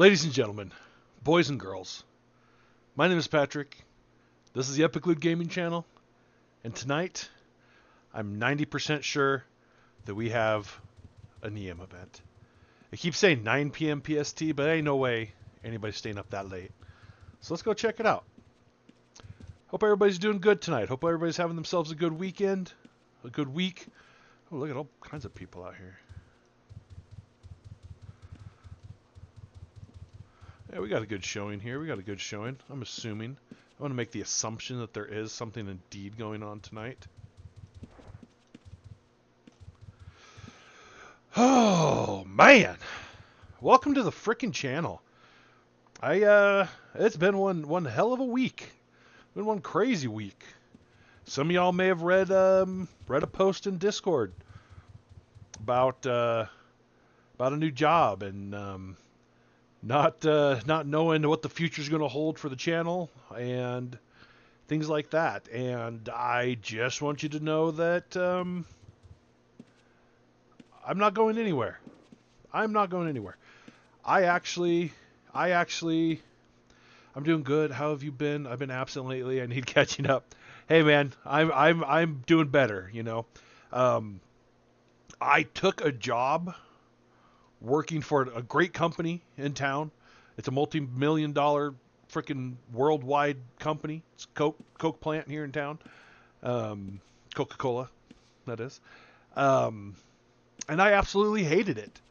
Ladies and gentlemen, boys and girls, my name is Patrick. This is the Epic Loot Gaming channel, and tonight I'm 90% sure that we have a NEM event. It keeps saying 9 p.m. PST, but ain't no way anybody's staying up that late. So let's go check it out. Hope everybody's doing good tonight. Hope everybody's having themselves a good weekend, a good week. Oh, look at all kinds of people out here. Yeah, we got a good showing here. We got a good showing. I'm assuming. I want to make the assumption that there is something indeed going on tonight. Oh, man. Welcome to the frickin' channel. It's been one hell of a week. Been one crazy week. Some of y'all may have read a post in Discord about a new job and not knowing what the future's going to hold for the channel and things like that. And I just want you to know that I'm not going anywhere. I'm not going anywhere. I'm doing good. How have you been? I've been absent lately. I need catching up. Hey man, I'm doing better, you know. I took a job working for a great company in town. It's a multi-million-dollar freaking worldwide company. It's a Coke plant here in town. Coca-Cola, that is. And I absolutely hated it.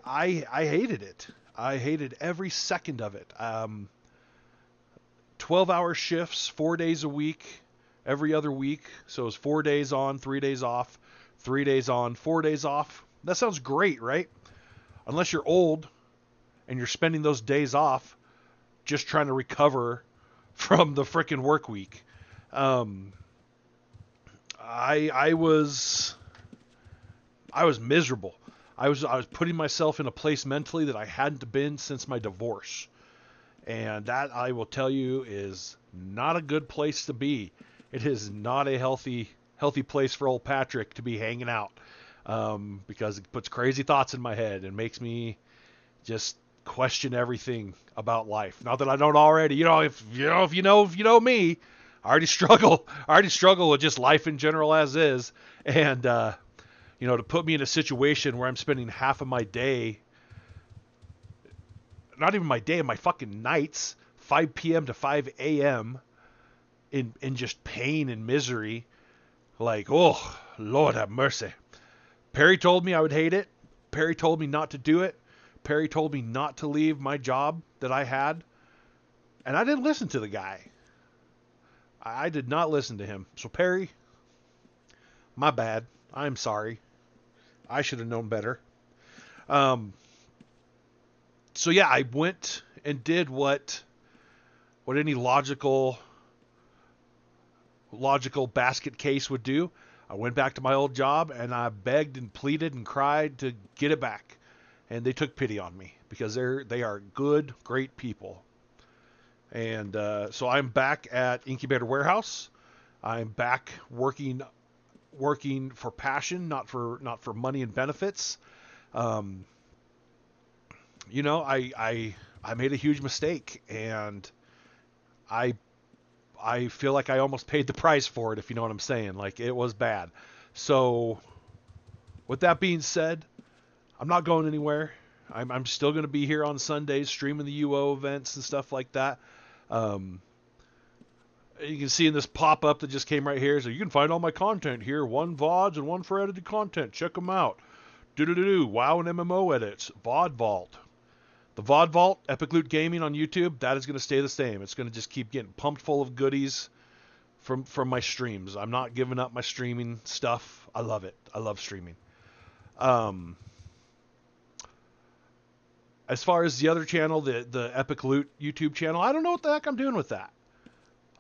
I hated it. I hated every second of it. 12-hour shifts, 4 days a week, every other week. So it was 4 days on, 3 days off, 3 days on, 4 days off. That sounds great, right? Unless you're old and you're spending those days off just trying to recover from the frickin' work week. I was miserable. I was putting myself in a place mentally that I hadn't been since my divorce. And that, I will tell you, is not a good place to be. It is not a healthy place for old Patrick to be hanging out. Because it puts crazy thoughts in my head and makes me just question everything about life. Not that I don't already, if you know me, I already struggle with just life in general as is. And, to put me in a situation where I'm spending half of my day, not even my day, my fucking nights, 5 p.m. to 5 a.m. in just pain and misery. Like, oh, Lord have mercy. Perry told me I would hate it. Perry told me not to do it. Perry told me not to leave my job that I had. And I didn't listen to the guy. I did not listen to him. So Perry, my bad. I'm sorry. I should have known better. So yeah, I went and did what any logical basket case would do. I went back to my old job and I begged and pleaded and cried to get it back. And they took pity on me because they are good, great people. And so I'm back at Incubator Warehouse. I'm back working for passion, not for money and benefits. I made a huge mistake, and I feel like I almost paid the price for it, if you know what I'm saying. Like, it was bad. So, with that being said, I'm not going anywhere. I'm still going to be here on Sundays streaming the UO events and stuff like that. You can see in this pop-up that just came right here, so you can find all my content here. 1 VODs and 1 for edited content. Check them out. WoW and MMO edits. VOD Vault. The VOD Vault, Epic Loot Gaming on YouTube, that is going to stay the same. It's going to just keep getting pumped full of goodies from my streams. I'm not giving up my streaming stuff. I love it. I love streaming. As far as the other channel, the Epic Loot YouTube channel, I don't know what the heck I'm doing with that.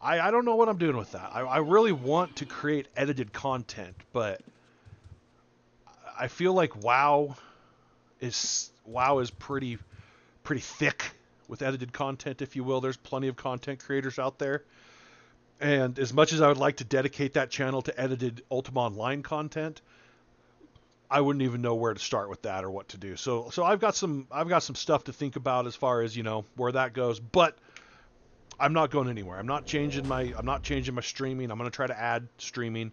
I don't know what I'm doing with that. I really want to create edited content, but I feel like WoW is pretty thick with edited content, if you will. There's plenty of content creators out there. And as much as I would like to dedicate that channel to edited Ultima Online content, I wouldn't even know where to start with that or what to do. So I've got some stuff to think about as far as, where that goes, but I'm not going anywhere. I'm not changing my streaming. I'm going to try to add streaming.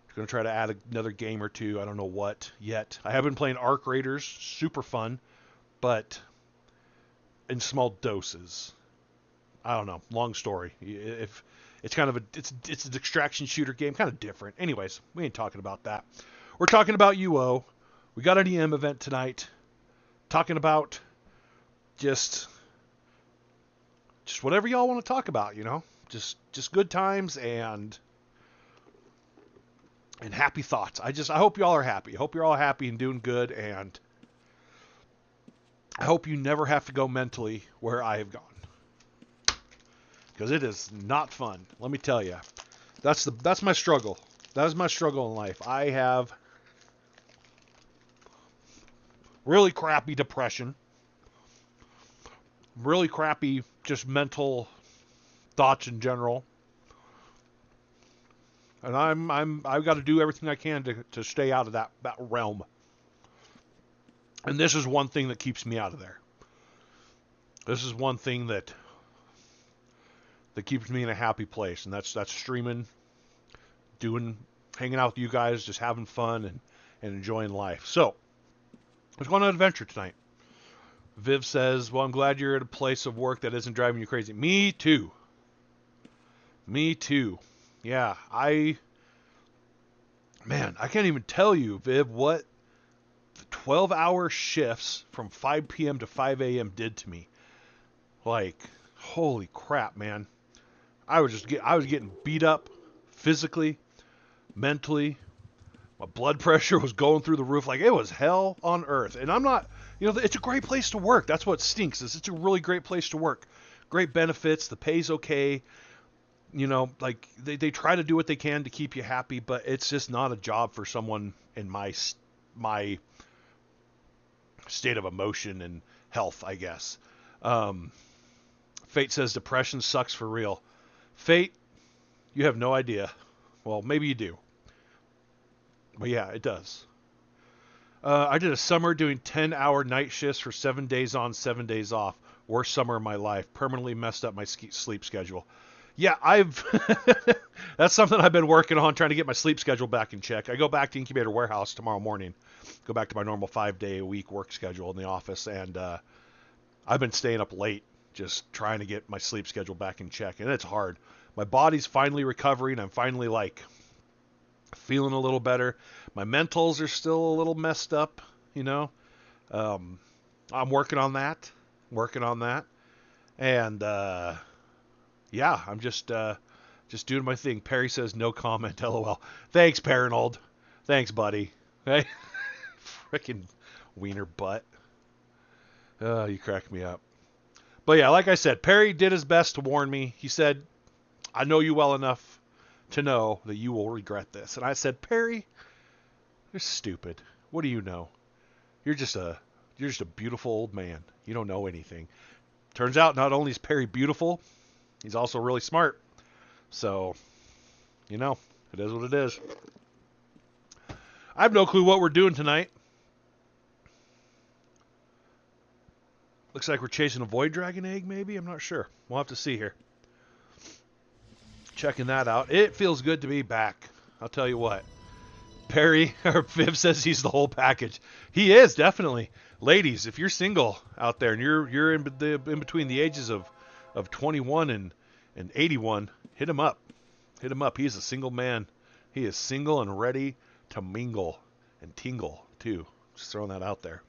I'm going to try to add another game or two. I don't know what yet. I have been playing Arc Raiders, super fun, but in small doses. I don't know. Long story. If it's kind of it's an extraction shooter game, kind of different. Anyways, we ain't talking about that. We're talking about UO. We got an EM event tonight. Talking about just whatever y'all want to talk about, just good times and happy thoughts. I hope y'all are happy. I hope you're all happy and doing good, and I hope you never have to go mentally where I have gone, because it is not fun. Let me tell you, that's my struggle. That is my struggle in life. I have really crappy depression, really crappy just mental thoughts in general, and I've got to do everything I can to stay out of that realm. And this is one thing that keeps me out of there. This is one thing that keeps me in a happy place, and that's streaming, hanging out with you guys, just having fun and enjoying life. So, let's go on an adventure tonight. Viv says, well, I'm glad you're at a place of work that isn't driving you crazy. Me too. Yeah, I can't even tell you, Viv, what 12-hour shifts from 5 p.m. to 5 a.m. did to me. Like, holy crap, man. I was getting beat up physically, mentally. My blood pressure was going through the roof. Like, it was hell on earth. And I'm not, it's a great place to work. That's what stinks. It's a really great place to work. Great benefits. The pay's okay. Like, they try to do what they can to keep you happy, but it's just not a job for someone in my state of emotion and health, I guess. Fate says depression sucks for real. Fate, you have no idea. Well, maybe you do. But yeah, it does. I did a summer doing 10-hour night shifts for 7 days on, 7 days off. Worst summer of my life. Permanently messed up my sleep schedule. Yeah, that's something I've been working on, trying to get my sleep schedule back in check. I go back to Incubator Warehouse tomorrow morning. Go back to my normal 5-day-a-week work schedule in the office, and I've been staying up late just trying to get my sleep schedule back in check, and it's hard. My body's finally recovering. I'm finally, feeling a little better. My mentals are still a little messed up, I'm working on that. And, yeah, I'm just doing my thing. Perry says, no comment, LOL. Thanks, Paranold. Thanks, buddy. Hey, frickin' wiener butt. You crack me up. But yeah, like I said, Perry did his best to warn me. He said, I know you well enough to know that you will regret this. And I said, Perry, you're stupid. What do you know? You're just a beautiful old man. You don't know anything. Turns out not only is Perry beautiful, he's also really smart. So, it is what it is. I have no clue what we're doing tonight. Looks like we're chasing a void dragon egg, maybe? I'm not sure. We'll have to see here. Checking that out. It feels good to be back. I'll tell you what. Perry, or Viv says he's the whole package. He is, definitely. Ladies, if you're single out there and you're in between the ages of 21 and 81, hit him up. Hit him up. He's a single man. He is single and ready to mingle and tingle, too. Just throwing that out there.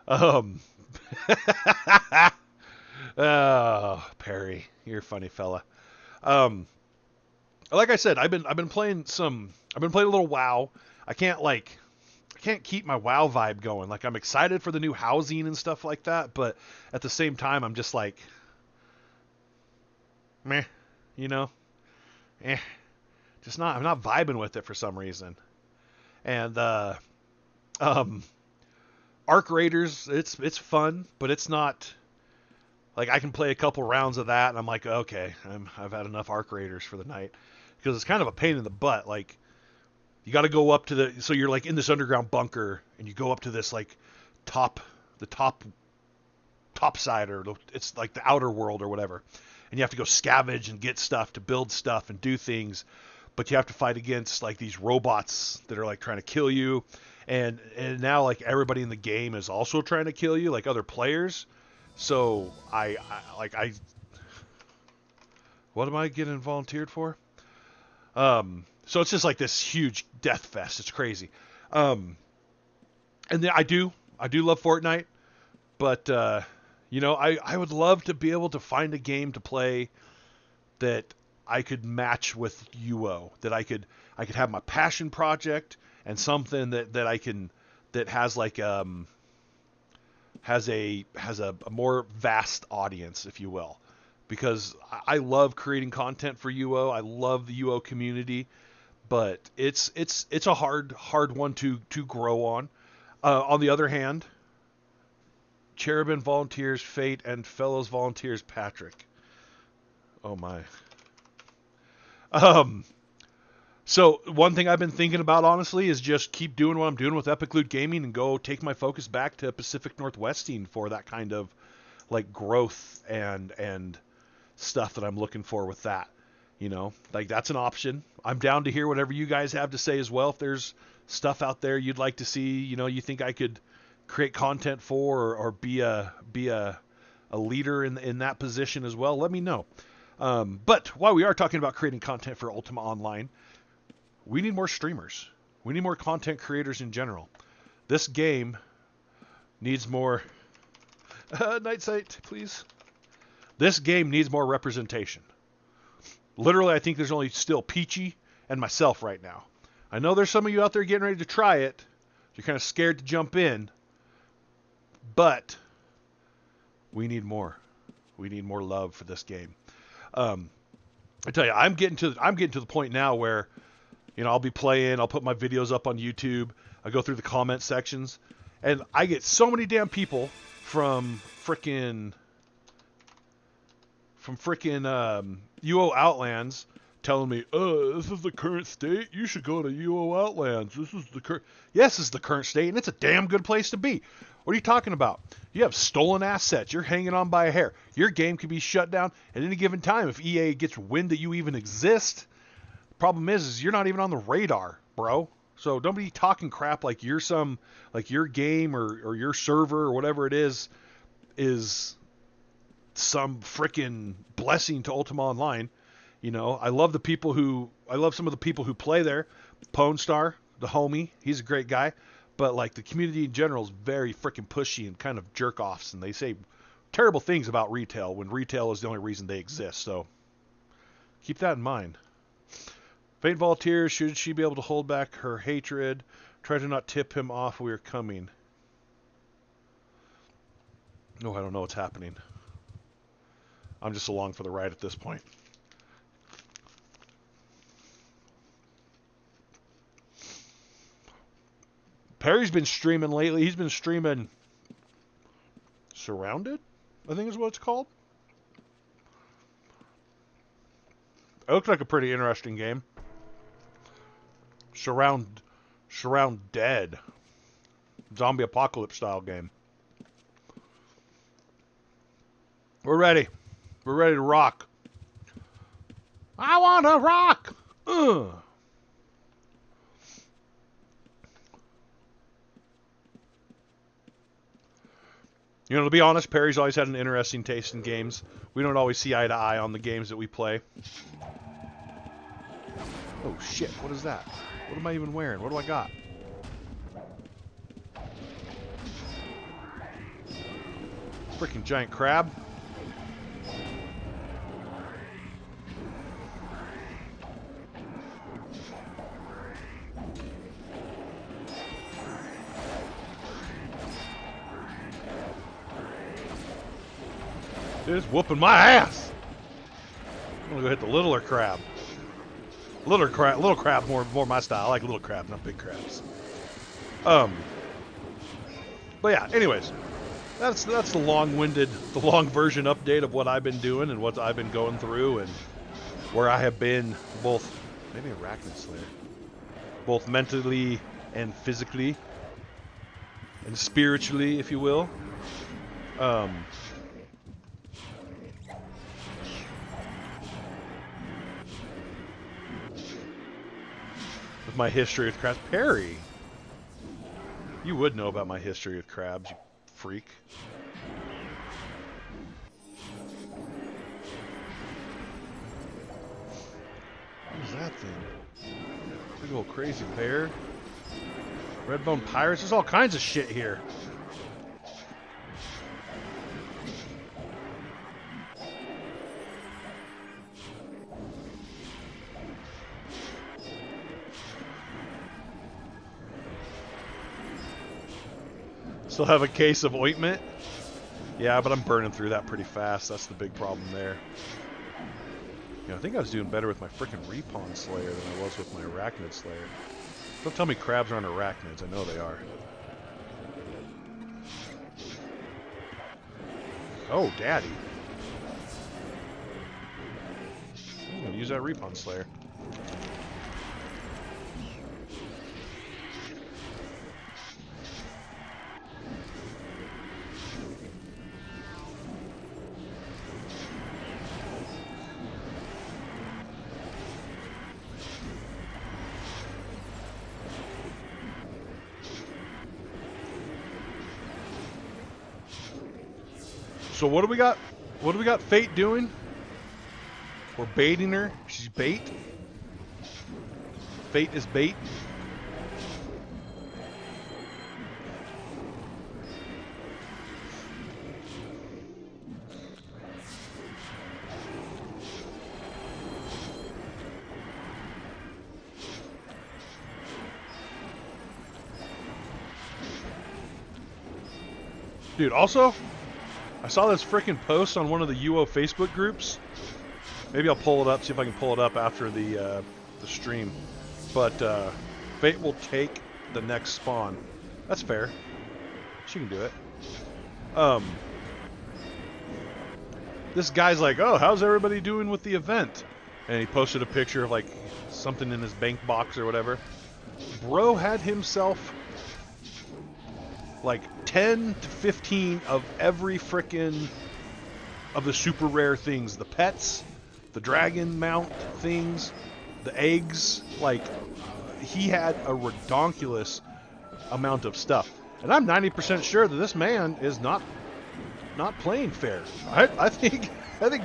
Oh, Perry, you're a funny fella. Like I said, I've been playing a little WoW. I can't keep my WoW vibe going. Like, I'm excited for the new housing and stuff like that, but at the same time, I'm just like, meh, just not. I'm not vibing with it for some reason. And Arc Raiders, it's fun, but it's not like I can play a couple rounds of that, and I'm like, okay, I've had enough Arc Raiders for the night, because it's kind of a pain in the butt. Like, You got to go up to so you're like in this underground bunker, and you go up to this like the top side, or it's like the outer world or whatever, and you have to go scavenge and get stuff to build stuff and do things, but you have to fight against like these robots that are like trying to kill you, and now like everybody in the game is also trying to kill you, like other players. So I what am I getting volunteered for? So it's just like this huge death fest. It's crazy. And then I do love Fortnite, but you know, I would love to be able to find a game to play that I could match with UO, that I could have my passion project and something that I can, that has like has a more vast audience, if you will, because I love creating content for UO. I love the UO community, but it's a hard one to grow on. On the other hand, Cherubin volunteers Fate, and Fellows volunteers Patrick. Oh my. So one thing I've been thinking about, honestly, is just keep doing what I'm doing with Epic Loot Gaming and go take my focus back to Pacific Northwesting for that kind of like growth and stuff that I'm looking for with that. You know, like that's an option. I'm down to hear whatever you guys have to say as well. If there's stuff out there you'd like to see, you know, you think I could create content for, or be a leader in that position as well, let me know. But while we are talking about creating content for Ultima Online, we need more streamers. We need more content creators in general. This game needs more night sight, please. This game needs more representation. Literally, I think there's only still Peachy and myself right now. I know there's some of you out there getting ready to try it. You're kind of scared to jump in, but we need more. We need more love for this game. I tell you, I'm getting to the point now where, you know, I'll be playing, I'll put my videos up on YouTube, I go through the comment sections, and I get so many damn people from frickin' UO Outlands telling me, this is the current state, you should go to UO Outlands, this is the current... Yes, this is the current state, and it's a damn good place to be. What are you talking about? You have stolen assets. You're hanging on by a hair. Your game could be shut down at any given time if EA gets wind that you even exist. The problem is you're not even on the radar, bro. So don't be talking crap like you're some, like your game or your server or whatever it is some freaking blessing to Ultima Online. You know, I love some of the people who play there. Pone Star, the homie, he's a great guy. But like the community in general is very freaking pushy and kind of jerk offs, and they say terrible things about retail when retail is the only reason they exist. So keep that in mind. Faint volunteers, should she be able to hold back her hatred? Try to not tip him off. We are coming. No, I don't know what's happening. I'm just along for the ride at this point. Perry's been streaming lately. He's been streaming Surrounded, I think is what it's called. It looks like a pretty interesting game. Surround Dead. Zombie apocalypse style game. We're ready. We're ready to rock. I want to rock! Ugh. You know, to be honest, Perry's always had an interesting taste in games. We don't always see eye to eye on the games that we play. Oh shit, what is that? What am I even wearing? What do I got? Freaking giant crab. Dude, it's whooping my ass. I'm gonna go hit the littler crab. Little crab, more my style. I like little crab, not big crabs. But yeah. Anyways, that's the long version update of what I've been doing and what I've been going through and where I have been. Both, maybe Arachnid Slayer. both mentally and physically and spiritually, if you will. With my history with crabs. Perry! You would know about my history with crabs, you freak. What is that thing? Big old crazy bear. Redbone pirates. There's all kinds of shit here. Still have a case of ointment? Yeah, but I'm burning through that pretty fast. That's the big problem there. You know, I think I was doing better with my frickin' Repawn Slayer than I was with my Arachnid Slayer. Don't tell me crabs aren't arachnids. I know they are. Oh, daddy. I'm gonna use that Repawn Slayer. So what do we got? What do we got Fate doing? We're baiting her. She's bait. Fate is bait. Dude, also, I saw this freaking post on one of the UO Facebook groups. Maybe I'll pull it up, see if I can pull it up after the stream. But Fate will take the next spawn. That's fair. She can do it. This guy's like, oh, how's everybody doing with the event? And he posted a picture of like something in his bank box or whatever. Bro had himself like 10 to 15 of every frickin' of the super rare things. The pets, the dragon mount things, the eggs. Like, he had a redonkulous amount of stuff. And I'm 90% sure that this man is not playing fair. I think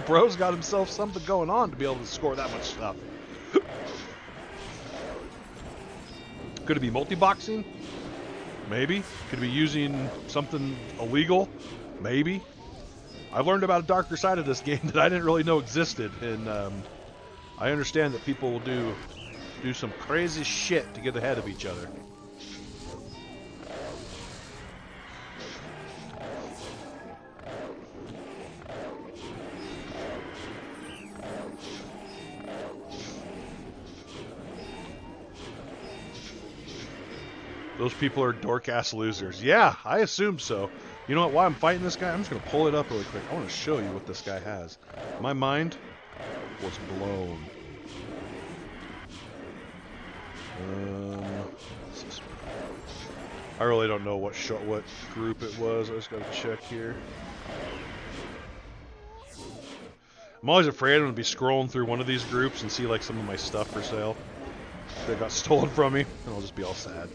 bro's got himself something going on to be able to score that much stuff. Could it be multi-boxing? Maybe. Could be using something illegal? Maybe. I've learned about a darker side of this game that I didn't really know existed, and I understand that people will do some crazy shit to get ahead of each other. Those people are dork-ass losers. Yeah, I assume so. You know what? While I'm fighting this guy, I'm just going to pull it up really quick. I want to show you what this guy has. My mind was blown. I really don't know what group it was. I just got to check here. I'm always afraid I'm going to be scrolling through one of these groups and see like some of my stuff for sale that got stolen from me, and I'll just be all sad.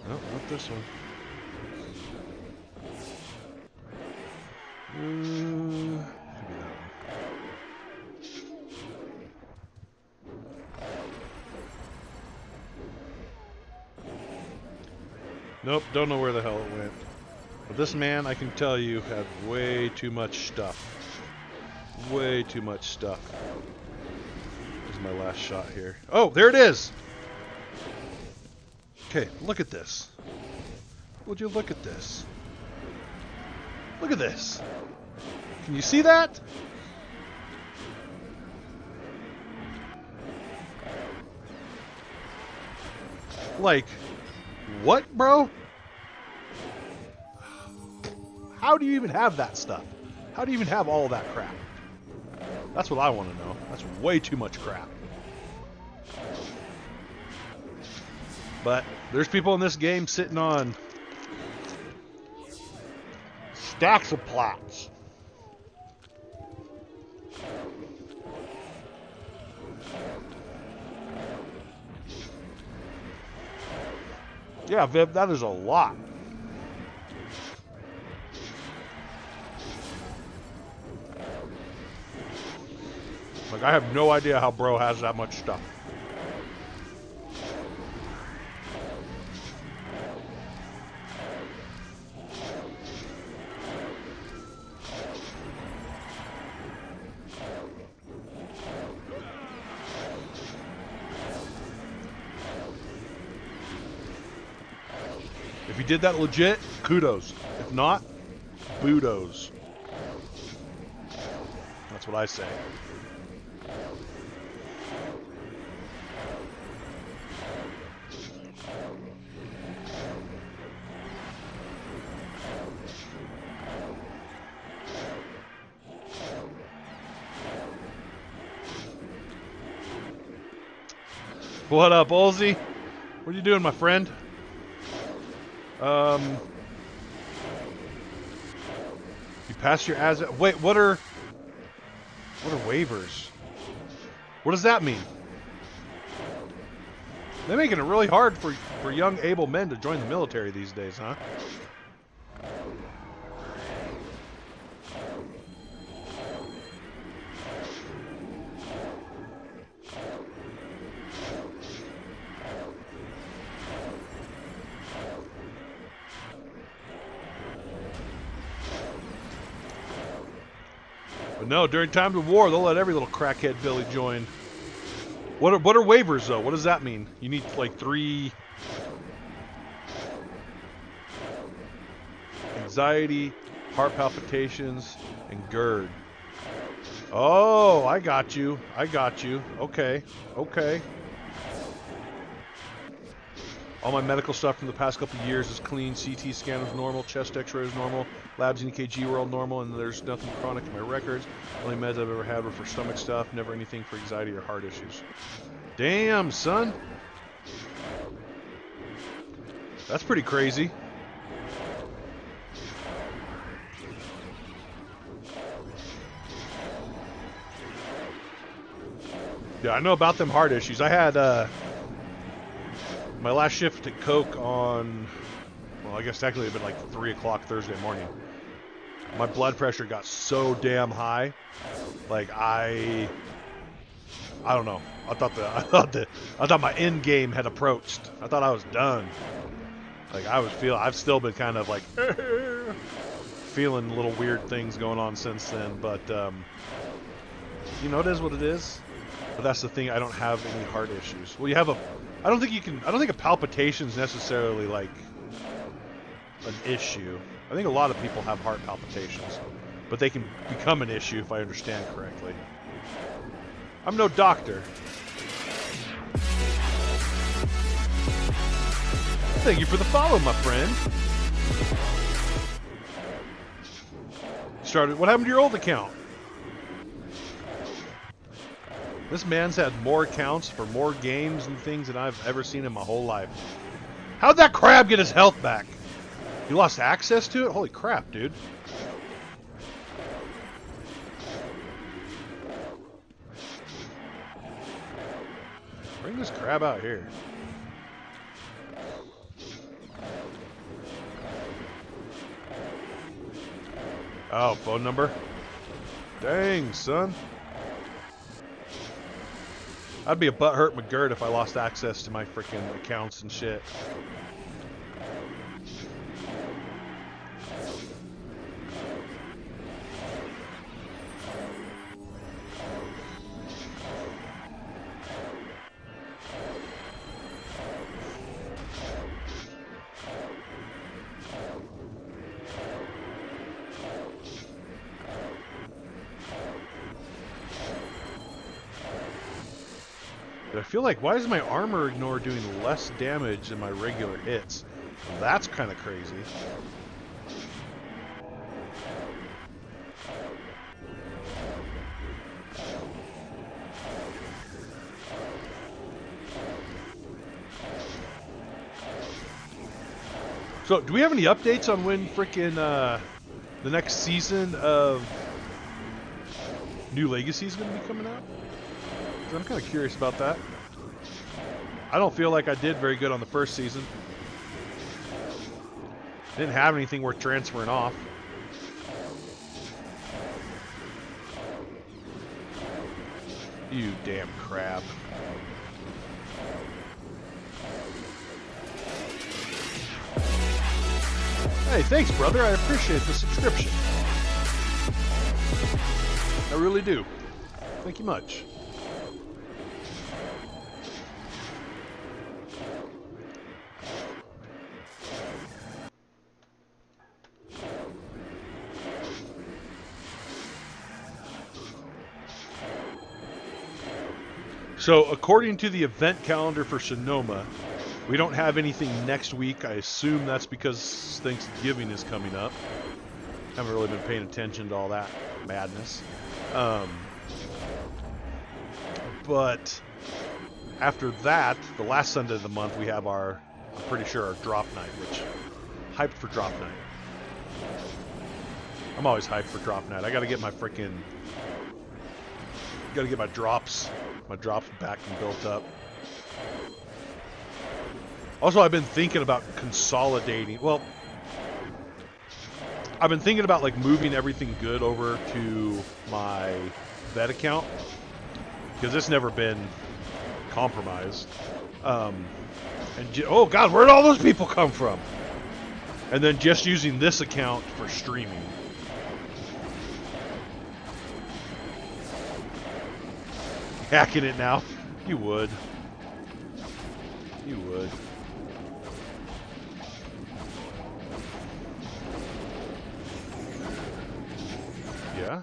No, not this one. Could be that one. Nope, don't know where the hell it went. But this man, I can tell you, had way too much stuff. Way too much stuff. This is my last shot here. Oh, there it is! Okay, look at this. Would you look at this? Look at this. Can you see that? Like, what, bro? How do you even have that stuff? How do you even have all that crap? That's what I want to know. That's way too much crap. But there's people in this game sitting on stacks of plots. Yeah, Viv, that is a lot. Like, I have no idea how bro has that much stuff. If you did that legit, kudos. If not, boodos. That's what I say. What up, Olsey? What are you doing, my friend? You passed your ASA. Wait, what are waivers? What does that mean? They're making it really hard for young, able men to join the military these days, huh? But no, during times of war, they'll let every little crackhead Billy join. What are waivers, though? What does that mean? You need, like, 3... Anxiety, heart palpitations, and GERD. Oh, I got you. I got you. Okay. Okay. All my medical stuff from the past couple of years is clean. CT scan was normal. Chest x-ray was normal. Labs and EKG were all normal, and there's nothing chronic in my records. Only meds I've ever had were for stomach stuff. Never anything for anxiety or heart issues. Damn, son. That's pretty crazy. Yeah, I know about them heart issues. I had my last shift at Coke on, well, I guess technically it had been like 3 o'clock Thursday morning. My blood pressure got so damn high, like I don't know. I thought my end game had approached. I thought I was done. Like I've still been kind of like feeling little weird things going on since then. But you know, it is what it is. But that's the thing. I don't have any heart issues. Well, you have I don't think a palpitation is necessarily like an issue. I think a lot of people have heart palpitations, but they can become an issue if I understand correctly. I'm no doctor. Thank you for the follow, my friend. What happened to your old account? This man's had more accounts for more games and things than I've ever seen in my whole life. How'd that crab get his health back? You lost access to it? Holy crap, dude. Bring this crab out here. Oh, phone number? Dang, son. I'd be a butthurt McGirt if I lost access to my freaking accounts and shit. I feel like, why is my armor ignore doing less damage than my regular hits? Well, that's kind of crazy. So, do we have any updates on when frickin' the next season of New Legacy is going to be coming out? 'Cause I'm kind of curious about that. I don't feel like I did very good on the first season. Didn't have anything worth transferring off. You damn crab. Hey, thanks, brother. I appreciate the subscription. I really do. Thank you much. So, according to the event calendar for Sonoma, we don't have anything next week. I assume that's because Thanksgiving is coming up. Haven't really been paying attention to all that madness. But after that, the last Sunday of the month, we have I'm pretty sure, our drop night, which, hyped for drop night. I'm always hyped for drop night. I gotta get my drops back and built up. Also, I've been thinking about consolidating. Well, I've been thinking about like moving everything good over to my vet account because it's never been compromised. Oh God, where'd all those people come from? And then just using this account for streaming. Hacking it now? You would. You would. Yeah?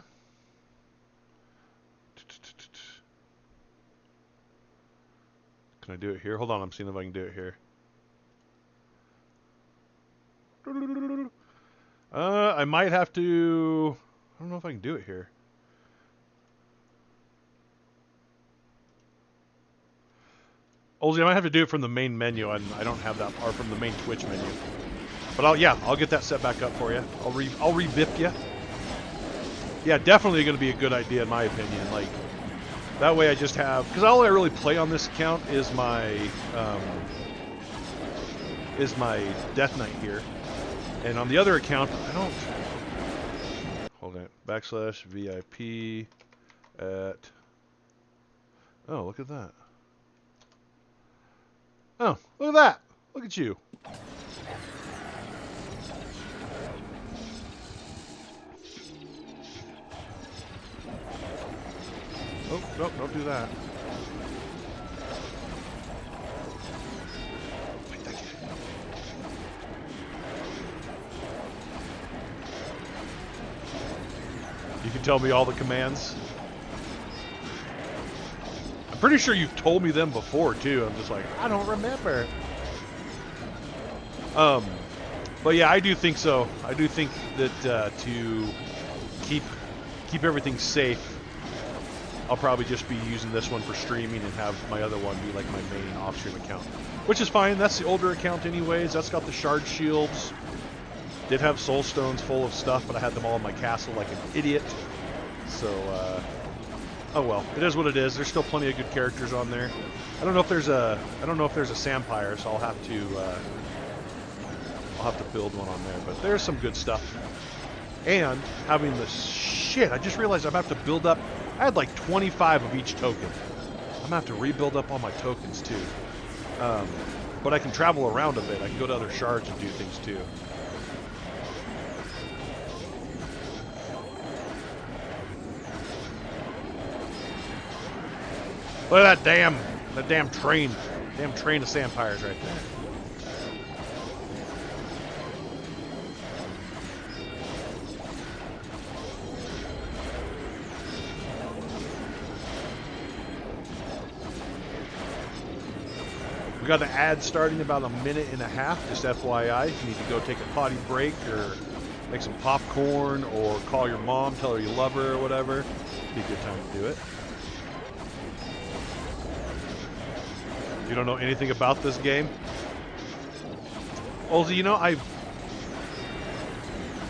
Can I do it here? Hold on, I'm seeing if I can do it here. I might have to... I don't know if I can do it here. Ozzy, I might have to do it from the main menu, and I don't have that, or from the main Twitch menu. But I'll get that set back up for you. I'll revip you. Yeah, definitely going to be a good idea in my opinion. Like, that way I just have, because all I really play on this account is my Death Knight here, and on the other account I don't. Hold on, /VIP at. Oh, look at that. Oh, look at that. Look at you. Oh, nope, don't do that. You can tell me all the commands. I'm pretty sure you've told me them before too. I'm just like, I don't remember. But yeah, I do think so. I do think that to keep everything safe, I'll probably just be using this one for streaming and have my other one be like my main off-stream account, which is fine. That's the older account anyways. That's got the shard shields. Did have soul stones full of stuff, but I had them all in my castle like an idiot. So, oh well, it is what it is. There's still plenty of good characters on there. I don't know if there's a Sampire, so I'll have to build one on there. But there's some good stuff. And having the shit, I just realized I'm gonna have to build up. I had like 25 of each token. I'm gonna have to rebuild up all my tokens too. But I can travel around a bit. I can go to other shards and do things too. Look at that damn train of Sampires right there. We got an ad starting about a minute and a half, just FYI. If you need to go take a potty break or make some popcorn or call your mom, tell her you love her or whatever, it'd be a good time to do it. You don't know anything about this game? Ozzy, you know,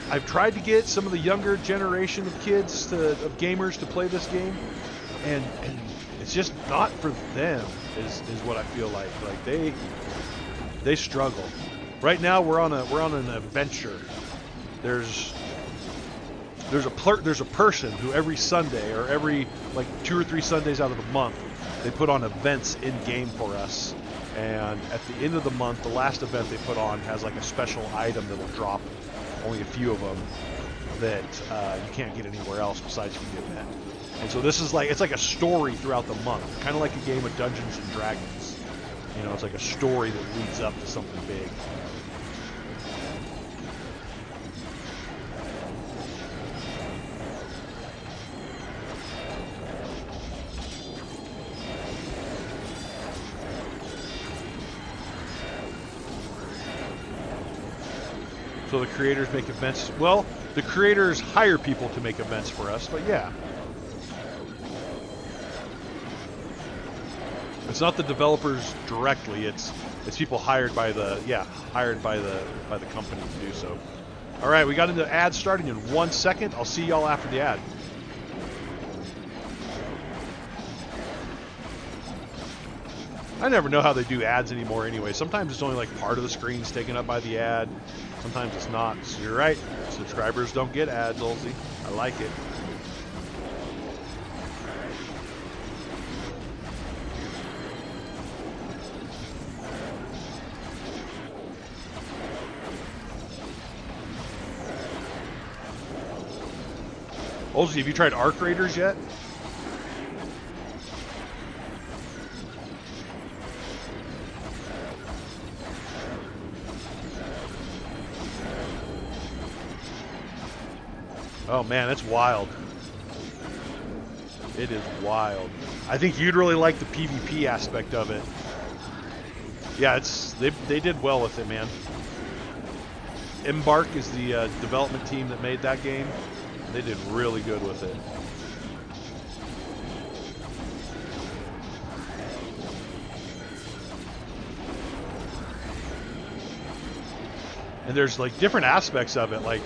I've tried to get some of the younger generation of kids of gamers to play this game, and it's just not for them. Is what I feel like. Like they struggle. Right now we're on an adventure. There's a person who every Sunday or every like 2 or 3 Sundays out of the month, they put on events in game for us. And at the end of the month, the last event they put on has like a special item that'll drop, only a few of them, that you can't get anywhere else besides from the event. And so this is like, it's like a story throughout the month, kind of like a game of Dungeons and Dragons. You know, it's like a story that leads up to something big. So the creators make events. Well, the creators hire people to make events for us, but yeah. It's not the developers directly, it's people hired by the company to do so. All right, we got into ads starting in 1 second. I'll see y'all after the ad. I never know how they do ads anymore anyway. Sometimes it's only like part of the screen's taken up by the ad. Sometimes it's not. So you're right. Subscribers don't get ads, Olsey. I like it. Olsey, have you tried Arc Raiders yet? Oh man, it's wild. It is wild. I think you'd really like the PvP aspect of it. Yeah, they did well with it, man. Embark is the development team that made that game. They did really good with it. And there's like different aspects of it, like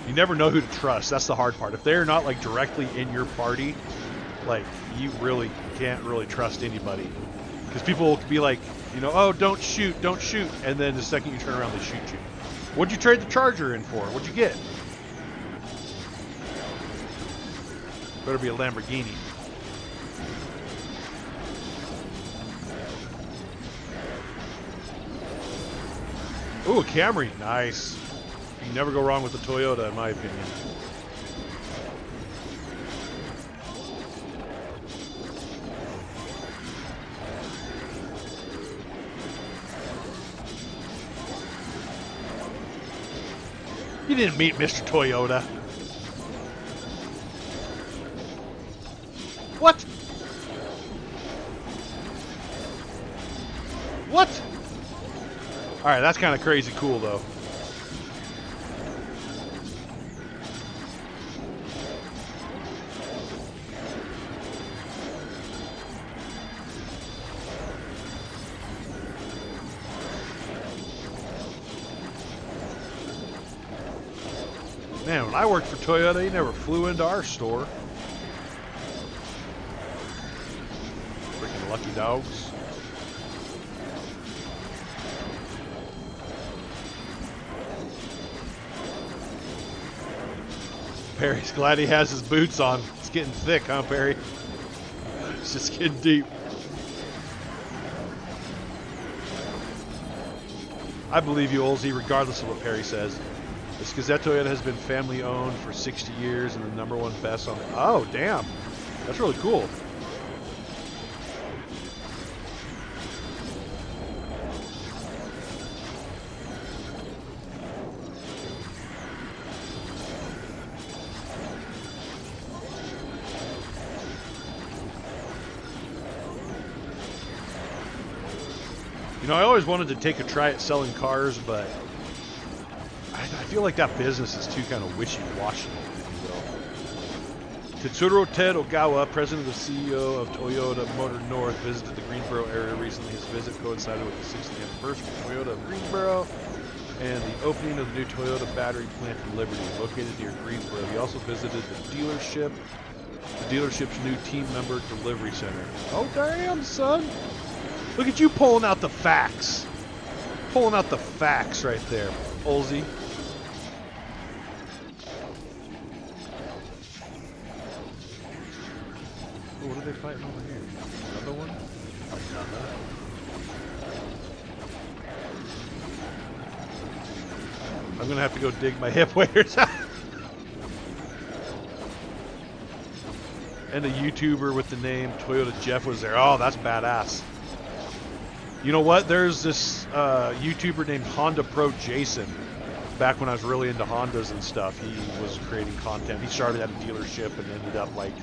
you never know who to trust. That's the hard part. If they're not like directly in your party, like you really can't really trust anybody. Because people will be like, you know, oh, don't shoot. And then the second you turn around, they shoot you. What'd you trade the Charger in for? What'd you get? Better be a Lamborghini. Ooh, a Camry. Nice. You can never go wrong with a Toyota, in my opinion. You didn't meet Mr. Toyota. What? What? Alright, that's kind of crazy cool, though. Man, when I worked for Toyota, they never flew into our store. Freaking lucky dogs. Perry's glad he has his boots on. It's getting thick, huh, Perry? It's just getting deep. I believe you, Olsey, regardless of what Perry says. This Gazette Toyota has been family owned for 60 years and the #1 best on the... Oh, damn. That's really cool. You know, I always wanted to take a try at selling cars, but I feel like that business is too kind of wishy-washy, if you will. Tetsuro Ted Ogawa, president and CEO of Toyota Motor North, visited the Greensboro area recently. His visit coincided with the 60th anniversary of Toyota of Greensboro. and the opening of the new Toyota battery plant in Liberty, located near Greensboro. He also visited the dealership's new team member delivery center. Oh, damn, son. Look at you pulling out the facts. Pulling out the facts right there, Olsey. Oh, what are they fighting over here? Another one? I'm gonna have to go dig my hip waders out. And a YouTuber with the name Toyota Jeff was there. Oh, that's badass. You know what? There's this YouTuber named Honda Pro Jason. Back when I was really into Hondas and stuff, he was creating content. He started at a dealership and ended up like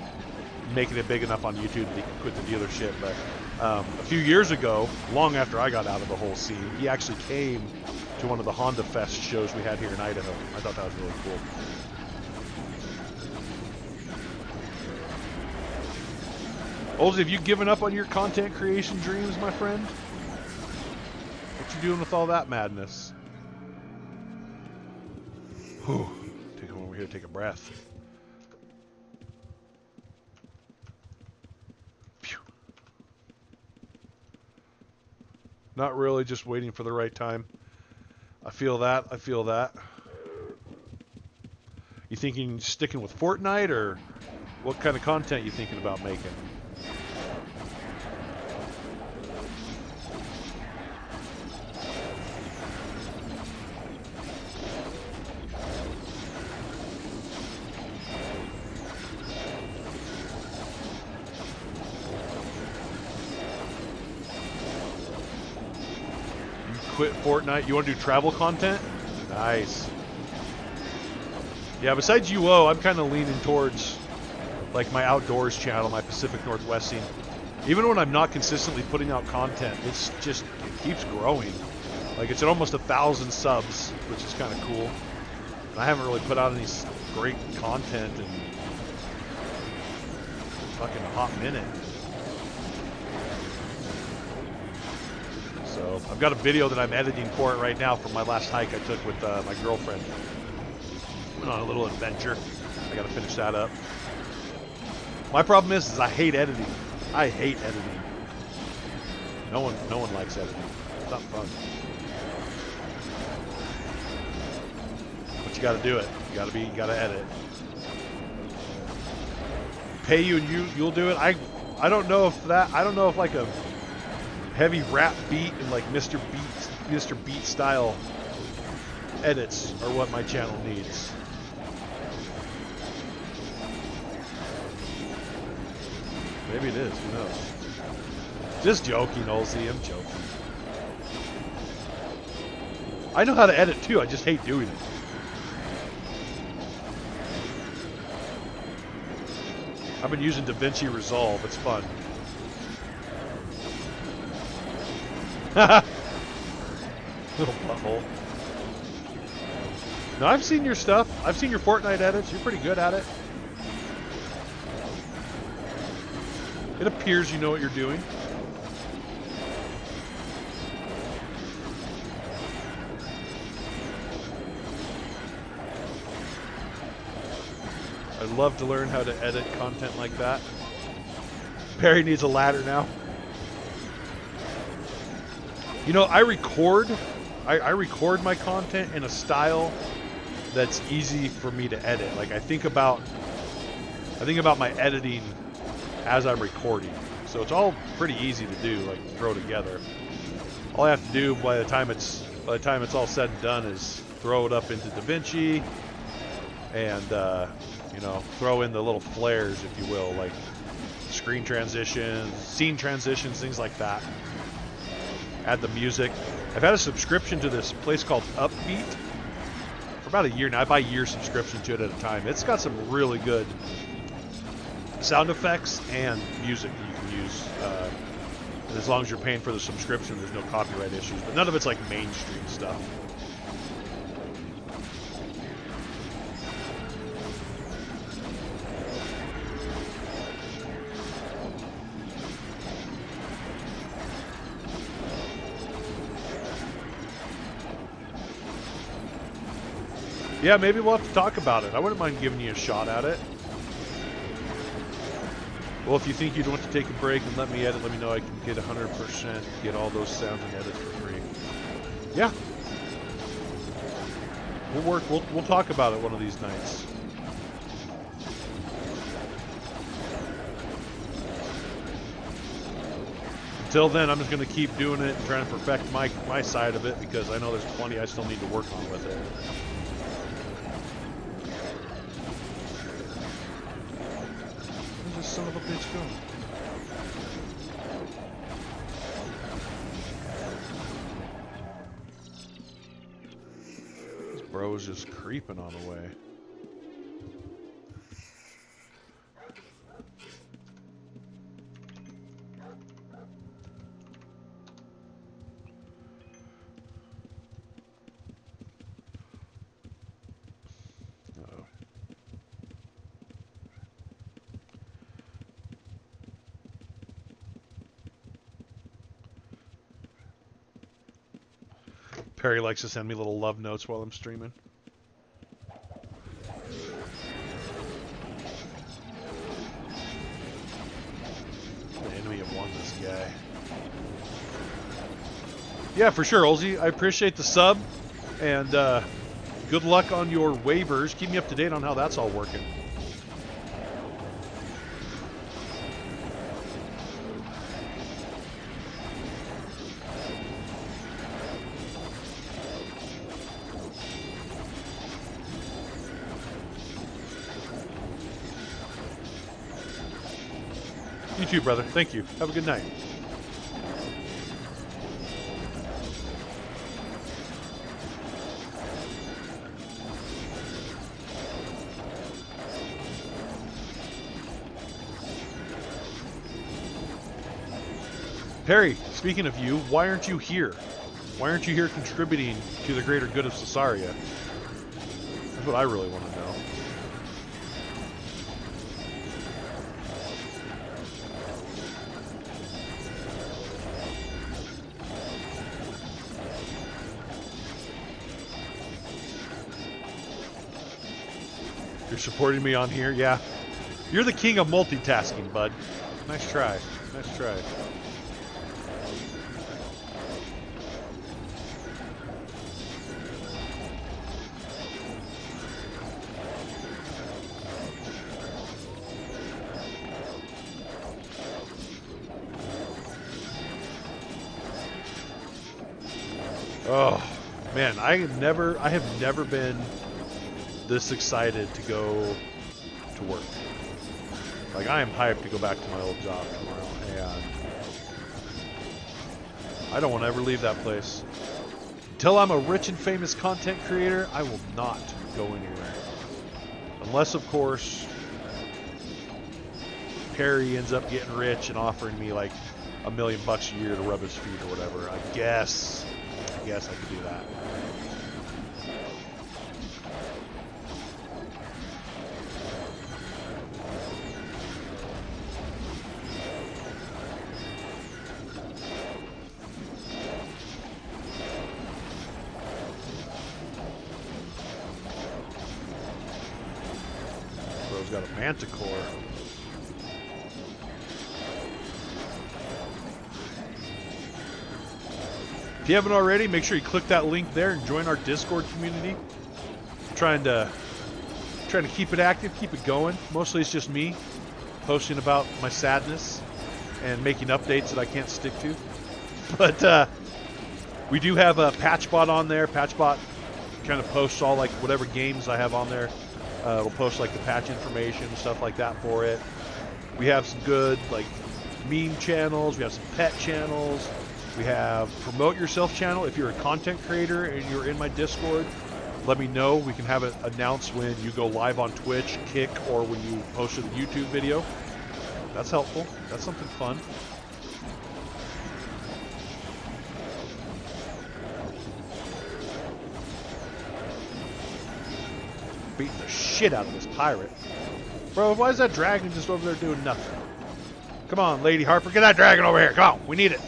making it big enough on YouTube that he could quit the dealership. But a few years ago, long after I got out of the whole scene, he actually came to one of the Honda Fest shows we had here in Idaho. I thought that was really cool. Olsey, have you given up on your content creation dreams, my friend? What you doing with all that madness? Whew. Take a moment over here, take a breath. Phew. Not really, just waiting for the right time. I feel that, I feel that. You thinking sticking with Fortnite, or what kind of content you thinking about making? Quit Fortnite. You want to do travel content? Nice. Yeah, besides UO, I'm kind of leaning towards like my outdoors channel, my Pacific Northwest scene. Even when I'm not consistently putting out content, it keeps growing. Like it's at almost 1,000 subs, which is kind of cool. And I haven't really put out any great content in fucking a hot minute. So I've got a video that I'm editing for it right now from my last hike I took with my girlfriend. Went on a little adventure. I got to finish that up. My problem is I hate editing. I hate editing. No one likes editing. It's not fun. But you got to do it. You got to edit. Pay you and you'll do it. I don't know if like a heavy rap beat and like Mr. Beat style edits are what my channel needs. Maybe it is, who knows? Just joking, Olsey, I'm joking. I know how to edit too, I just hate doing it. I've been using DaVinci Resolve, it's fun. Little butthole. No, I've seen your stuff. I've seen your Fortnite edits. You're pretty good at it. It appears you know what you're doing. I'd love to learn how to edit content like that. Perry needs a ladder now. You know, I record my content in a style that's easy for me to edit. Like I think about my editing as I'm recording. So it's all pretty easy to do, like throw together. All I have to do by the time it's all said and done is throw it up into DaVinci and you know, throw in the little flares, if you will, like screen transitions, scene transitions, things like that. Add the music. I've had a subscription to this place called Upbeat for about a year now. I buy a year subscription to it at a time. It's got some really good sound effects and music that you can use. And as long as you're paying for the subscription, there's no copyright issues. But none of it's like mainstream stuff. Yeah, maybe we'll have to talk about it. I wouldn't mind giving you a shot at it. Well, if you think you'd want to take a break and let me edit, let me know. I can get 100%, get all those sounds and edits for free. Yeah. We'll talk about it one of these nights. Until then, I'm just going to keep doing it and trying to perfect my side of it, because I know there's plenty I still need to work on with it. Where's this son of a bitch going? This bro is just creeping on the way. Perry likes to send me little love notes while I'm streaming. The enemy have won this guy. Yeah, for sure, Olsey. I appreciate the sub, and good luck on your waivers. Keep me up to date on how that's all working. You too, brother. Thank you. Have a good night. Perry, speaking of you, why aren't you here? Why aren't you here contributing to the greater good of Cesaria? That's what I really want to know. You're supporting me on here? Yeah. You're the king of multitasking, bud. Nice try. Nice try. Oh, man, I have never been this excited to go to work. Like, I am hyped to go back to my old job tomorrow, and I don't want to ever leave that place. Until I'm a rich and famous content creator, I will not go anywhere. Unless, of course, Perry ends up getting rich and offering me like $1 million a year to rub his feet or whatever. I guess I could do that. Bro's got a manticore. If you haven't already, make sure you click that link there and join our Discord community. I'm trying to keep it active, keep it going. Mostly it's just me posting about my sadness and making updates that I can't stick to. But we do have a Patchbot on there. Patchbot kind of posts all like whatever games I have on there. It'll post like the patch information and stuff like that for it. We have some good like meme channels. We have some pet channels. We have promote yourself channel. If you're a content creator and you're in my Discord, let me know. We can have it announced when you go live on Twitch, Kick, or when you post a YouTube video. That's helpful. That's something fun. Beating the shit out of this pirate. Bro, why is that dragon just over there doing nothing? Come on, Lady Harper, get that dragon over here. Come on, we need it.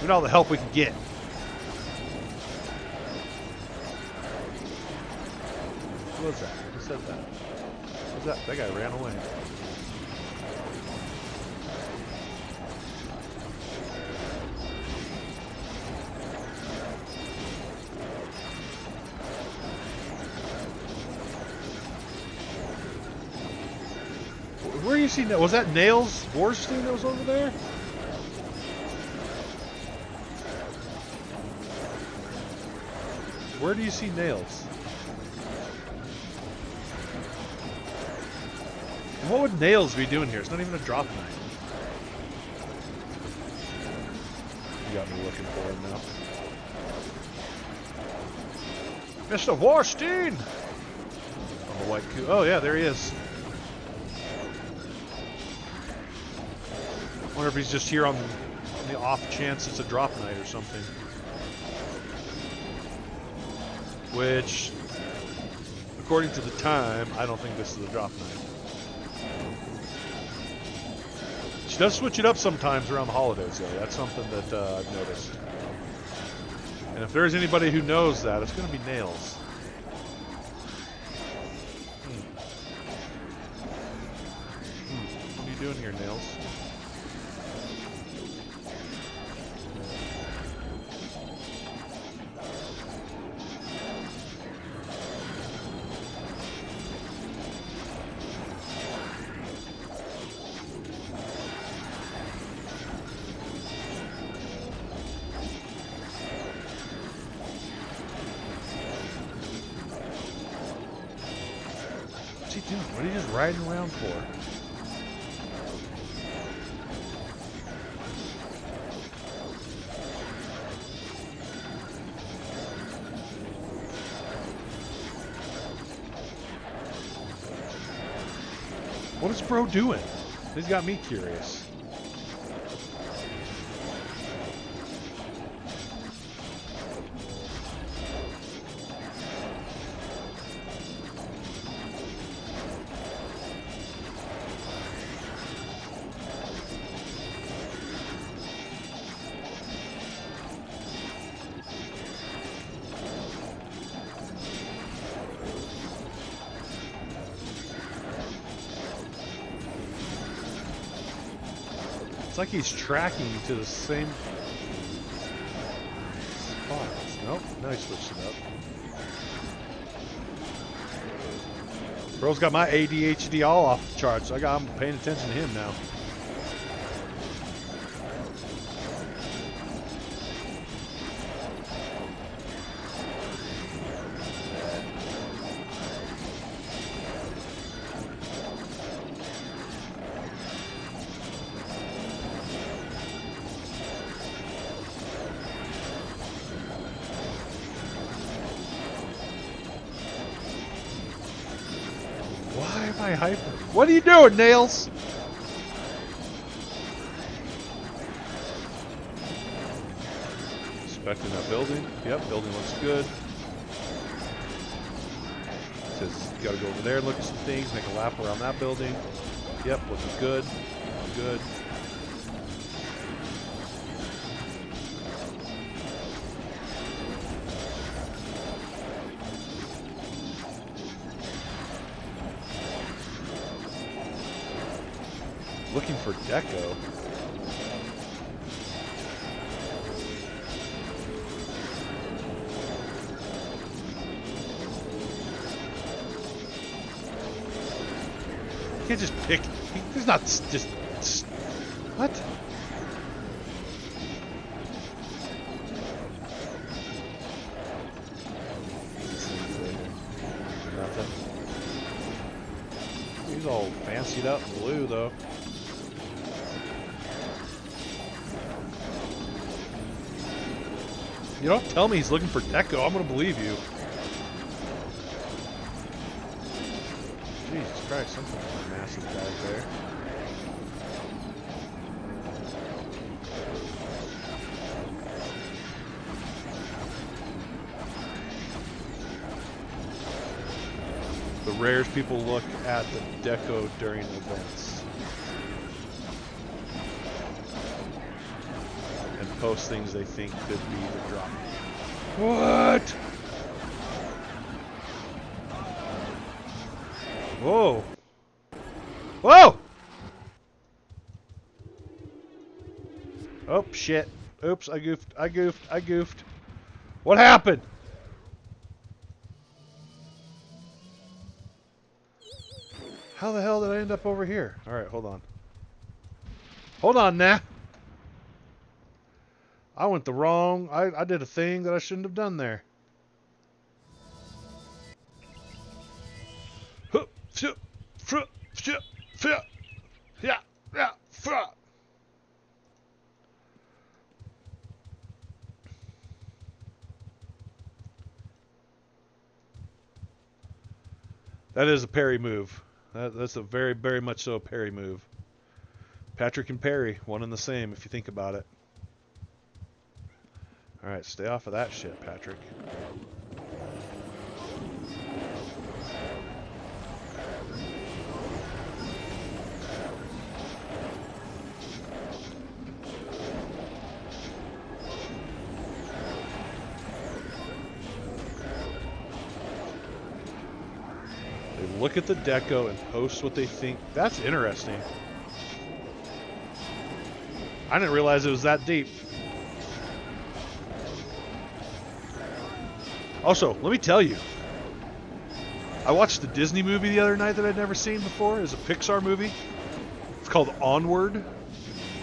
We need all the help we can get. What was that? Who said that? What was that? That guy ran away. Where do you see that? Was that Nails Borstein that was over there? Where do you see Nails? And what would Nails be doing here? It's not even a drop night. You got me looking for him now. Mr. Borstein! On the white coup. Oh yeah, there he is. I wonder if he's just here on the off chance it's a drop night or something. Which, according to the time, I don't think this is a drop night. She does switch it up sometimes around the holidays, though. That's something that I've noticed. And if there's anybody who knows that, it's going to be Nails. What are you doing here, Nails? What are you just riding around for? What is bro doing? He's got me curious. It's like he's tracking to the same spot. Nope, now he switched it up. Bro's got my ADHD all off the charts. So I'm paying attention to him now. What are you doing, Nails? Inspecting that building. Yep, building looks good. Says you gotta go over there and look at some things, make a lap around that building. Yep, looking good. Good. Looking for deco. You can't just pick. He's not just. What? Nothing. He's all fancied up in blue, though. You don't tell me he's looking for deco. I'm going to believe you. Jesus Christ, something massive guys there. The rares people look at the deco during events. Post things they think could be the drop. What? Whoa. Whoa! Oh, shit. Oops, I goofed. What happened? How the hell did I end up over here? Alright, hold on. Hold on now. I went the wrong... I did a thing that I shouldn't have done there. That is a parry move. That's a very, very much so a parry move. Patrick and parry, one and the same if you think about it. Alright, stay off of that shit, Patrick. They look at the deco and post what they think. That's interesting. I didn't realize it was that deep. Also, let me tell you, I watched the Disney movie the other night that I'd never seen before. It's a Pixar movie. It's called Onward.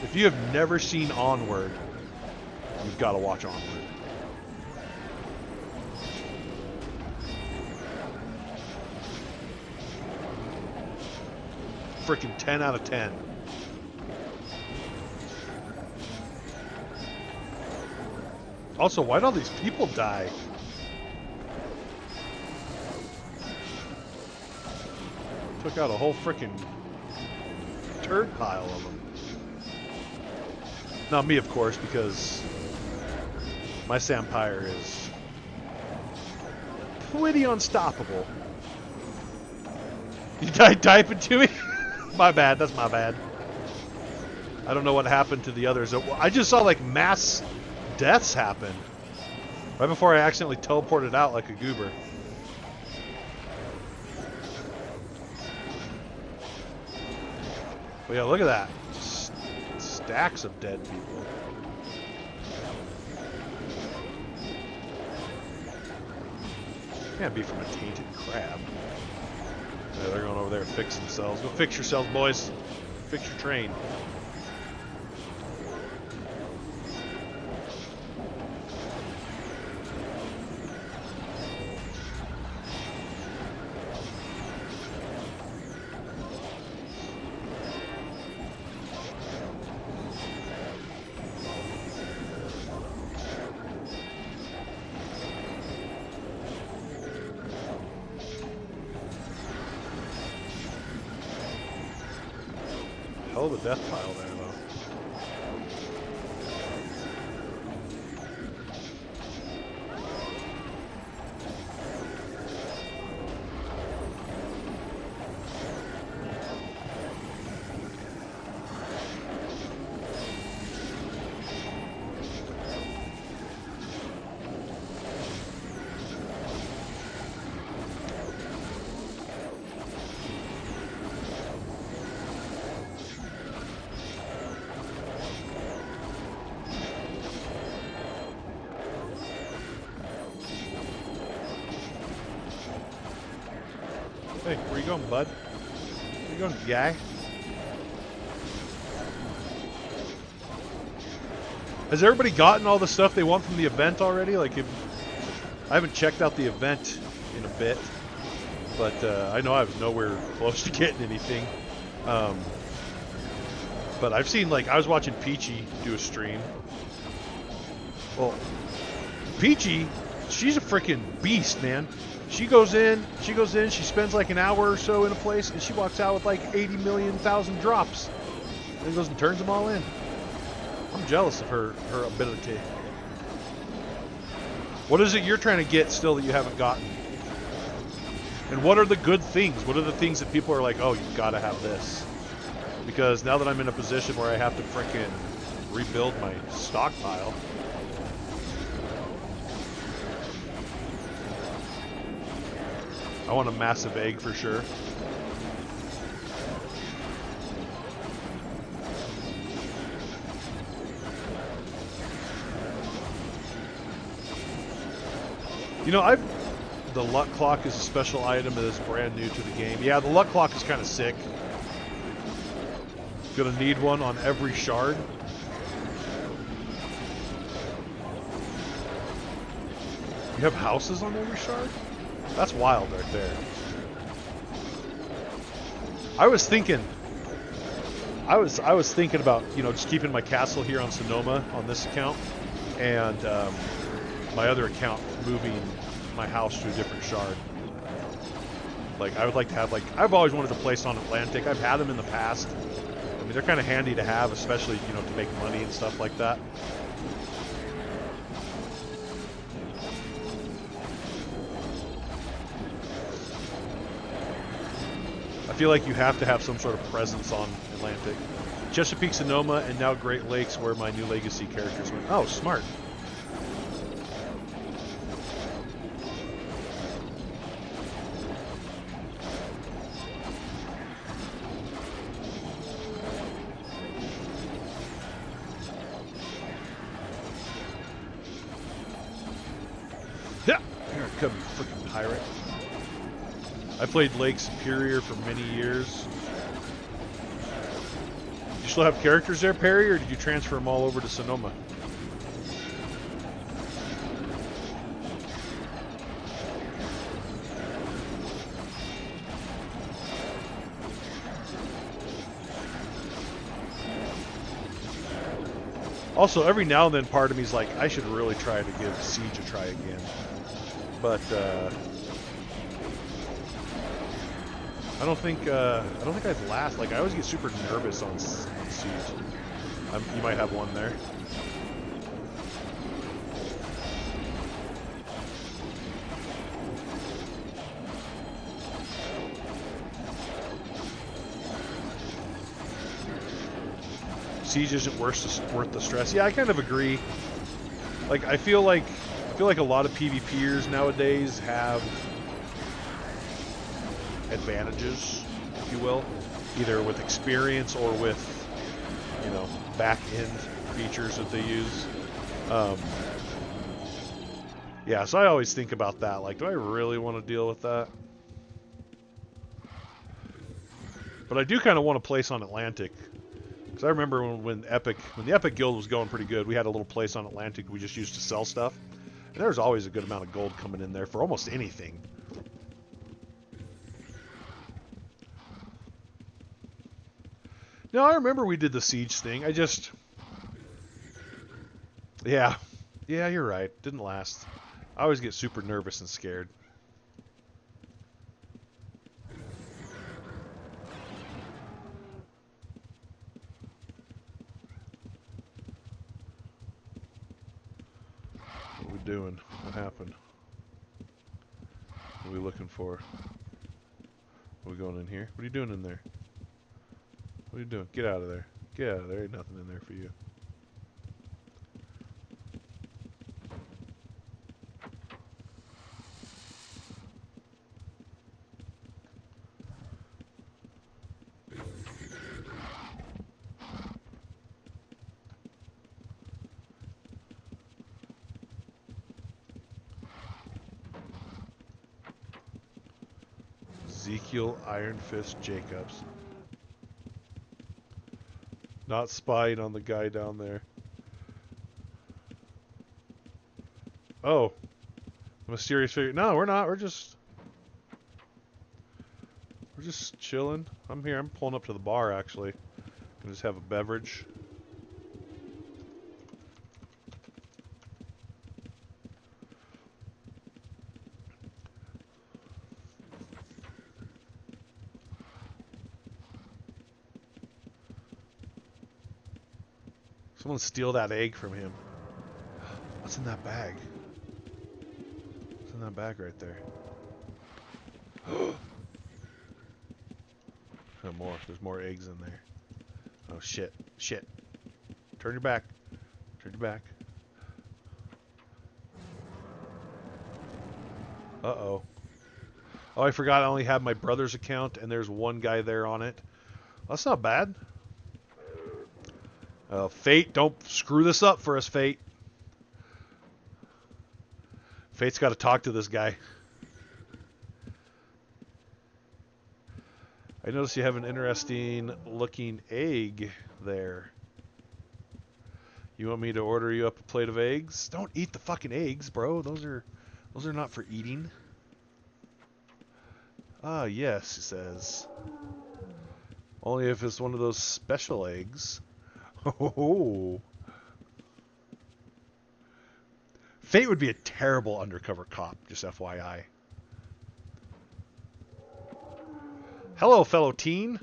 If you have never seen Onward, you've got to watch Onward. Freaking 10 out of 10. Also, why'd all these people die? Took out a whole freaking turd pile of them. Not me, of course, because my Sampire is pretty unstoppable. You died typing to me? My bad, that's my bad. I don't know what happened to the others. I just saw like mass deaths happen right before I accidentally teleported out like a goober. But yeah, look at that. Stacks of dead people. Can't be from a tainted crab. Yeah, they're going over there to fix themselves. Go fix yourselves, boys. Fix your train. Hell of a death pile there, though. Hey, where you going, bud? Where you going, guy? Has everybody gotten all the stuff they want from the event already? Like, I haven't checked out the event in a bit, but I know I was nowhere close to getting anything. But I've seen, like, I was watching Peachy do a stream. Well, Peachy, she's a freaking beast, man. She goes in, she spends like an hour or so in a place, and she walks out with like 80 million thousand drops. And then goes and turns them all in. I'm jealous of her ability. What is it you're trying to get still that you haven't gotten? And what are the good things? What are the things that people are like, oh, you've got to have this? Because now that I'm in a position where I have to frickin' rebuild my stockpile. I want a massive egg for sure. You know, the luck clock is a special item that is brand new to the game. Yeah, the luck clock is kind of sick. Gonna need one on every shard. You have houses on every shard? That's wild right there. I was thinking about, you know, just keeping my castle here on Sonoma on this account, and my other account moving my house to a different shard. Like, I would like to have, like, I've always wanted to place on Atlantic. I've had them in the past. I mean, they're kind of handy to have, especially, you know, to make money and stuff like that. I feel like you have to have some sort of presence on Atlantic. Chesapeake, Sonoma, and now Great Lakes, where my new Legacy characters went. Oh, smart. Yeah, here I come, you freaking pirate. I played Lake Superior for many years. Do you still have characters there, Perry, or did you transfer them all over to Sonoma? Also, every now and then part of me is like, I should really try to give Siege a try again. But, I don't think I'd last. Like, I always get super nervous on Siege. You might have one there. Siege isn't worth the stress. Yeah, I kind of agree. Like, I feel like a lot of PvPers nowadays have advantages, if you will, either with experience or with, you know, back-end features that they use. Yeah, so I always think about that. Like, do I really want to deal with that? But I do kind of want to place on Atlantic. Because I remember when the Epic Guild was going pretty good, we had a little place on Atlantic we just used to sell stuff. And there was always a good amount of gold coming in there for almost anything. No, I remember we did the Siege thing. Yeah, you're right. Didn't last. I always get super nervous and scared. What are we doing? What happened? What are we looking for? Are we going in here? What are you doing in there? What are you doing? Get out of there. Get out of there. Ain't nothing in there for you. Ezekiel Iron Fist Jacobs. Not spying on the guy down there. Oh. The mysterious figure. No, we're not. We're just chilling. I'm here. I'm pulling up to the bar, actually. Can just have a beverage. Someone steal that egg from him. What's in that bag? What's in that bag right there? No more. There's more eggs in there. Oh shit. Shit. Turn your back. Turn your back. Uh-oh. Oh, I forgot I only have my brother's account and there's one guy there on it. That's not bad. Fate, don't screw this up for us, Fate. Fate's got to talk to this guy. I notice you have an interesting looking egg there. You want me to order you up a plate of eggs? Don't eat the fucking eggs, bro. Those are not for eating. Ah, yes, he says. Only if it's one of those special eggs. Oh. Fate would be a terrible undercover cop, just FYI. Hello, fellow teen.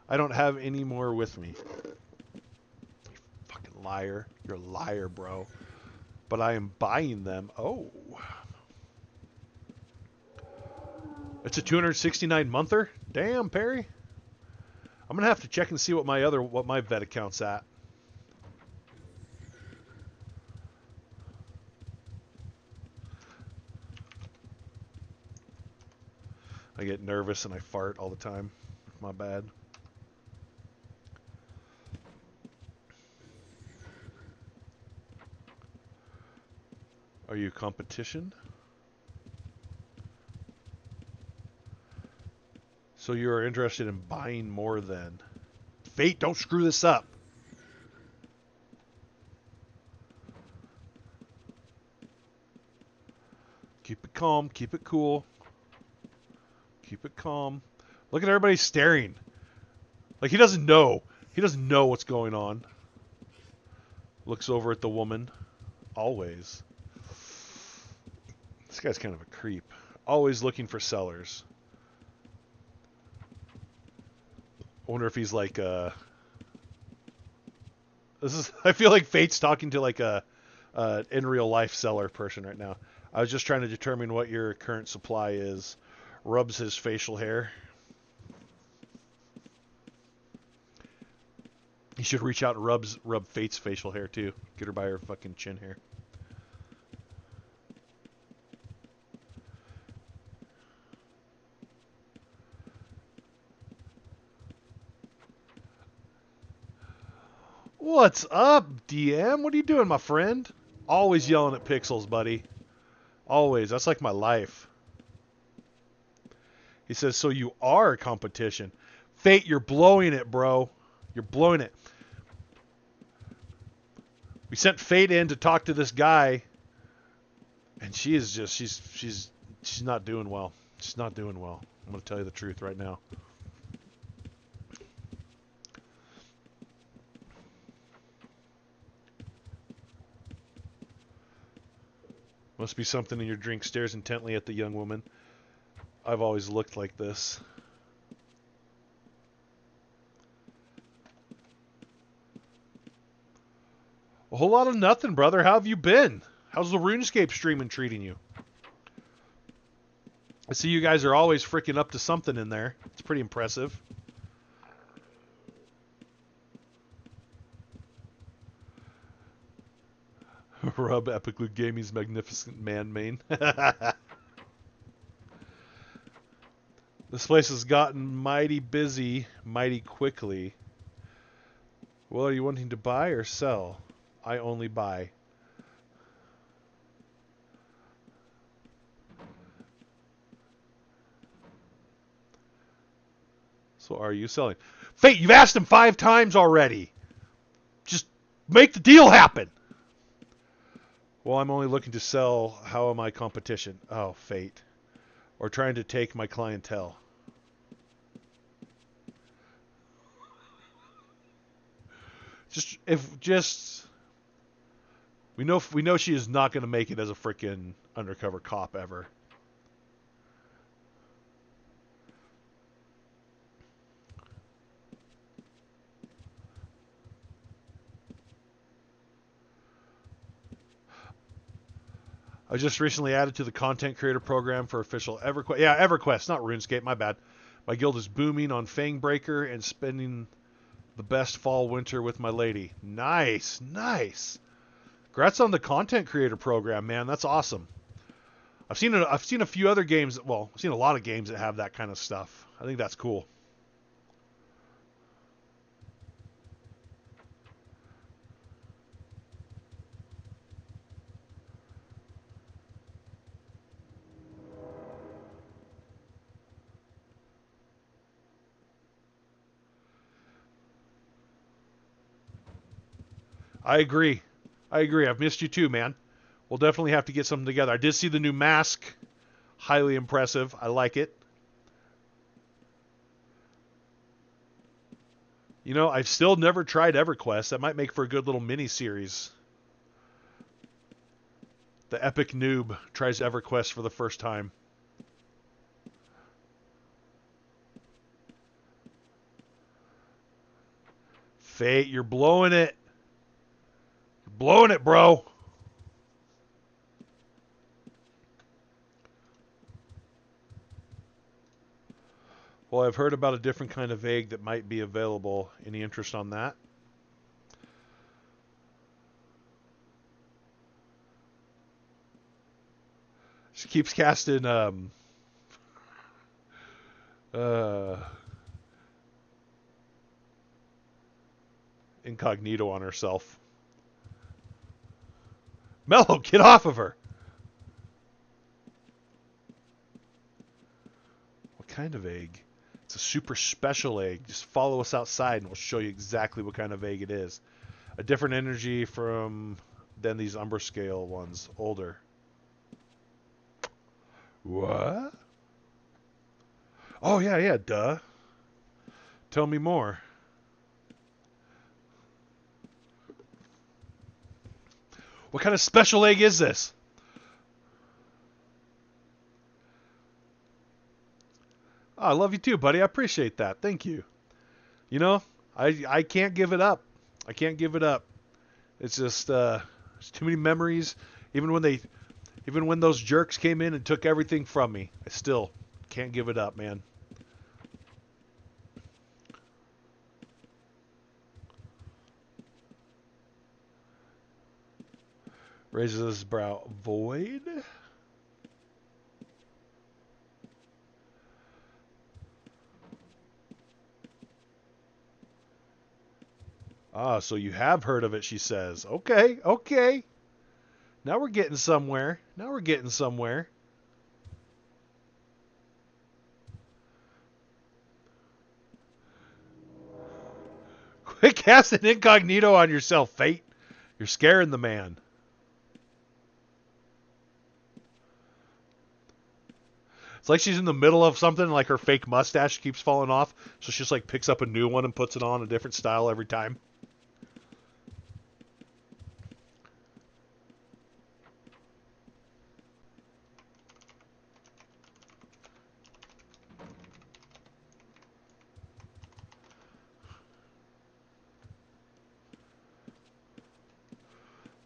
I don't have any more with me. You fucking liar. You're a liar, bro. But I am buying them. Oh. It's a 269-monther? Damn, Perry. I'm gonna have to check and see what my vet account's at. I get nervous and I fart all the time. My bad. Are you competition? So you are interested in buying more then. Fate, don't screw this up. Keep it calm, keep it cool. Keep it calm. Look at everybody staring. Like he doesn't know. He doesn't know what's going on. Looks over at the woman. Always. This guy's kind of a creep. Always looking for sellers. I wonder if he's like I feel like Fate's talking to like a in real life seller person right now. I was just trying to determine what your current supply is. Rubs his facial hair. You should reach out and rub Fate's facial hair too. Get her by her fucking chin hair. What's up, DM? What are you doing, my friend? Always yelling at pixels, buddy. Always. That's like my life. He says, so you are a competition. Fate, you're blowing it, bro. You're blowing it. We sent Fate in to talk to this guy, and she is just, she's not doing well. She's not doing well. I'm going to tell you the truth right now. Must be something in your drink. Stares intently at the young woman. I've always looked like this. A whole lot of nothing, brother. How have you been? How's the RuneScape streaming treating you? I see you guys are always freaking up to something in there. It's pretty impressive. Rub Epically Gaming's magnificent man main. This place has gotten mighty busy mighty quickly. Well, are you wanting to buy or sell? I only buy. So are you selling? Fate, you've asked him 5 times already. Just make the deal happen. Well, I'm only looking to sell. How am I competition? Oh, Fate. Or trying to take my clientele. We know she is not going to make it as a freaking undercover cop ever. I just recently added to the content creator program for official EverQuest. Yeah, EverQuest, not RuneScape, my bad. My guild is booming on Fangbreaker and spending the best fall winter with my lady. Nice, nice. Congrats on the content creator program, man. That's awesome. I've seen a few other games. Well, I've seen a lot of games that have that kind of stuff. I think that's cool. I agree. I agree. I've missed you too, man. We'll definitely have to get something together. I did see the new mask. Highly impressive. I like it. You know, I've still never tried EverQuest. That might make for a good little mini series. The epic noob tries EverQuest for the first time. Fate, you're blowing it. You're blowing it, bro. Well, I've heard about a different kind of egg that might be available. Any interest on that? She keeps casting uh, incognito on herself. Mello, get off of her. What kind of egg? It's a super special egg. Just follow us outside and we'll show you exactly what kind of egg it is. A different energy from than these Umbra scale ones. Older. What? Oh, yeah, duh. Tell me more. What kind of special egg is this? Oh, I love you too, buddy. I appreciate that. Thank you. You know, I can't give it up. I can't give it up. It's just there's too many memories. Even when those jerks came in and took everything from me, I still can't give it up, man. Raises his brow. Void? Ah, so you have heard of it, she says. Okay, okay. Now we're getting somewhere. Now we're getting somewhere. Quit casting incognito on yourself, Fate. You're scaring the man. It's like she's in the middle of something, like her fake mustache keeps falling off, so she just like picks up a new one and puts it on a different style every time.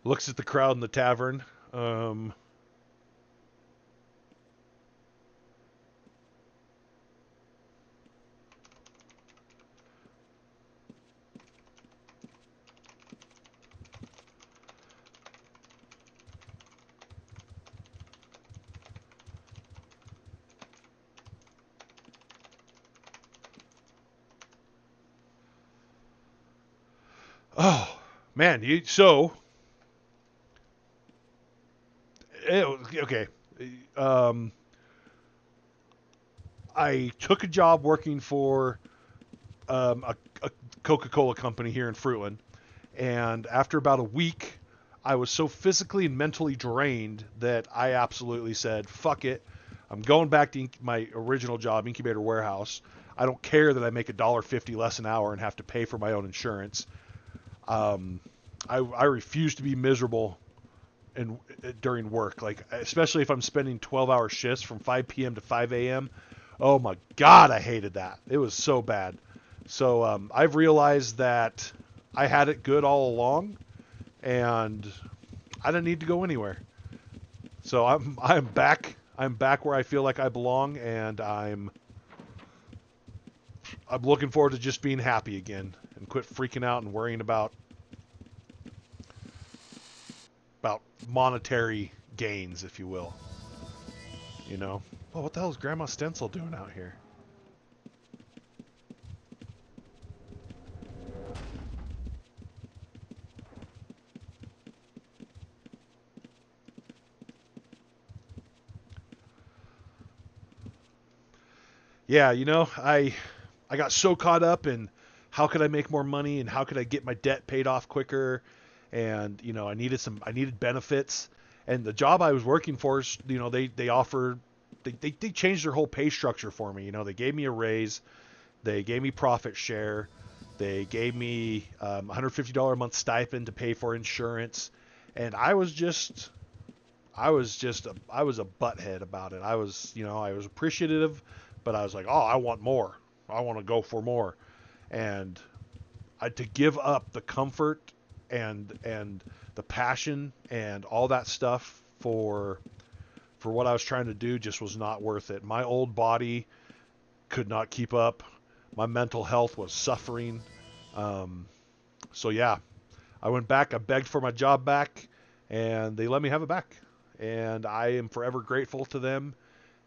Looks at the crowd in the tavern. Oh, man. Okay. Um, I took a job working for a Coca-Cola company here in Fruitland, and after about a week, I was so physically and mentally drained that I absolutely said, "Fuck it, I'm going back to my original job, incubator warehouse. I don't care that I make $1.50 less an hour and have to pay for my own insurance. Um, I refuse to be miserable during work, like especially if I'm spending 12-hour shifts from 5 p.m. to 5 a.m. Oh my God, I hated that. It was so bad. So I've realized that I had it good all along, and I don't need to go anywhere. So I'm back. I'm back where I feel like I belong, and I'm looking forward to just being happy again and quit freaking out and worrying about monetary gains, if you will. You know? Oh, what the hell is Grandma Stencil doing out here? Yeah, you know, I got so caught up in how could I make more money and how could I get my debt paid off quicker, and I needed benefits, and the job I was working for, they offered, they changed their whole pay structure for me. They gave me a raise, they gave me profit share, they gave me $150 a month stipend to pay for insurance, and I was a butthead about it. I was appreciative, but I was like, oh, I want more. I want to go for more. And to give up the comfort and the passion and all that stuff for what I was trying to do just was not worth it. My old body could not keep up. My mental health was suffering. So yeah, I went back. I begged for my job back, and they let me have it back. And I am forever grateful to them.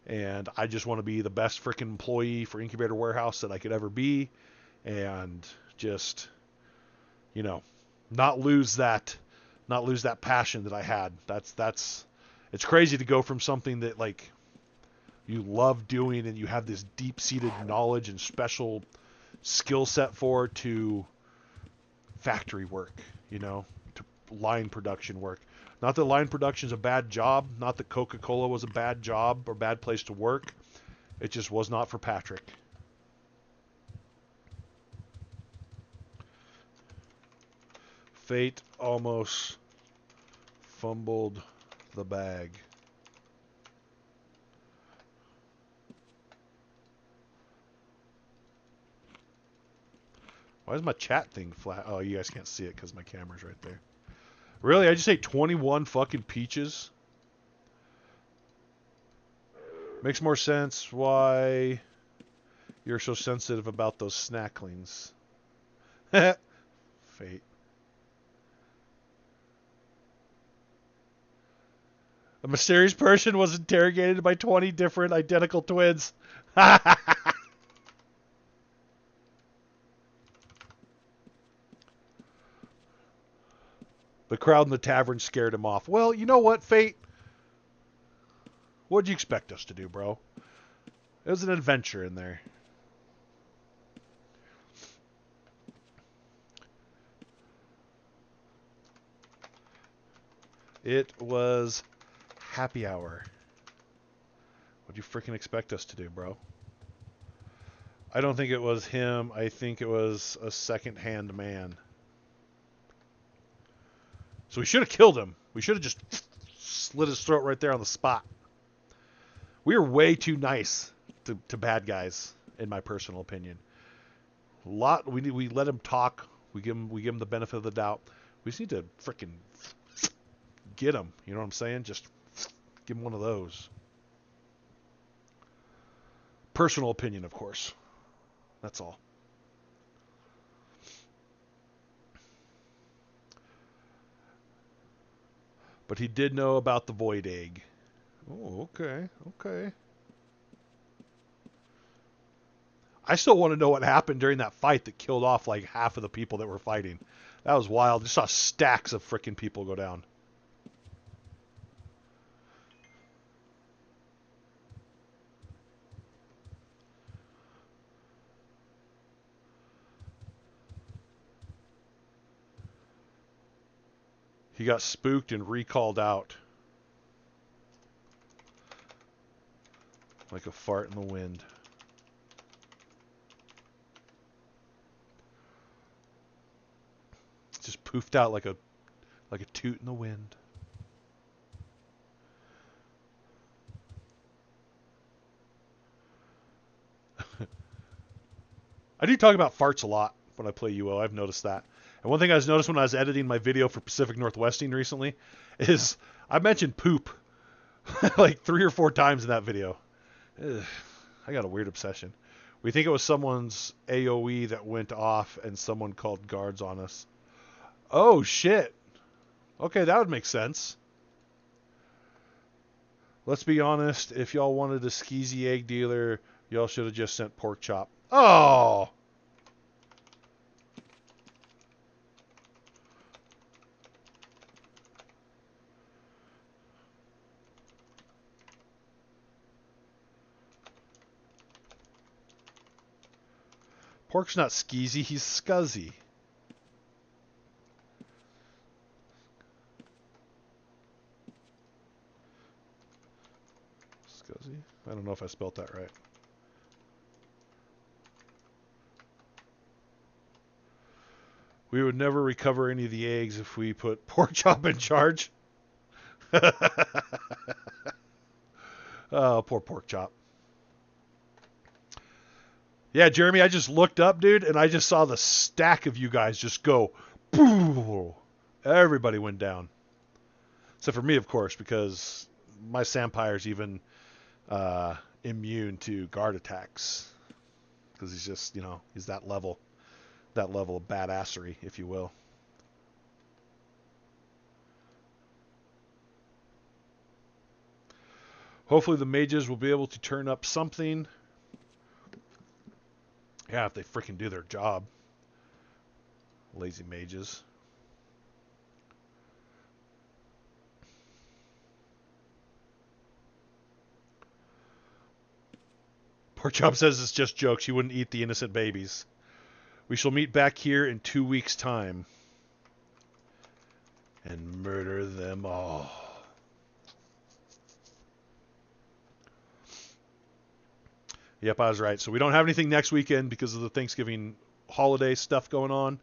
And I just want to be the best freaking employee for Incubator Warehouse that I could ever be, and just, not lose that passion that I had. It's crazy to go from something that like you love doing and you have this deep-seated knowledge and special skill set for, to factory work, to line production work. Not that line production is a bad job, not that Coca-Cola was a bad job or bad place to work. It just was not for Patrick. Fate almost fumbled the bag. Why is my chat thing flat? Oh, you guys can't see it because my camera's right there. Really? I just ate 21 fucking peaches? Makes more sense why you're so sensitive about those snacklings. Fate. A mysterious person was interrogated by 20 different identical twins. The crowd in the tavern scared him off. Well, you know what, Fate? What'd you expect us to do, bro? It was an adventure in there. It was happy hour. What'd you freaking expect us to do, bro? I don't think it was him. I think it was a second-hand man. So we should have killed him. We should have just slit his throat right there on the spot. We are way too nice to bad guys, in my personal opinion. We let him talk. We give him the benefit of the doubt. We just need to freaking get him. You know what I'm saying? Just give him one of those. Personal opinion, of course. That's all. But he did know about the void egg. Oh, okay. Okay. I still want to know what happened during that fight that killed off like half of the people that were fighting. That was wild. I just saw stacks of freaking people go down. He got spooked and recalled out. Like a fart in the wind. Just poofed out like a toot in the wind. I do talk about farts a lot when I play UO. I've noticed that. And one thing I noticed when I was editing my video for Pacific Northwesting recently is I mentioned poop like 3 or 4 times in that video. Ugh, I got a weird obsession. We think it was someone's AOE that went off and someone called guards on us. Oh, shit. Okay, that would make sense. Let's be honest. If y'all wanted a skeezy egg dealer, y'all should have just sent pork chop. Oh! Pork's not skeezy, he's scuzzy. I don't know if I spelled that right. We would never recover any of the eggs if we put Pork Chop in charge. Oh, poor Pork Chop. Yeah, Jeremy, I just looked up, dude, and I just saw the stack of you guys just go. Poof. Everybody went down. Except for me, of course, because my Sampire's even immune to guard attacks. Because he's just, he's that level of badassery, if you will. Hopefully the mages will be able to turn up something. Yeah, if they freaking do their job. Lazy mages. Pork Chop says it's just jokes. She wouldn't eat the innocent babies. We shall meet back here in 2 weeks' time. And murder them all. Yep, I was right. So we don't have anything next weekend because of the Thanksgiving holiday stuff going on.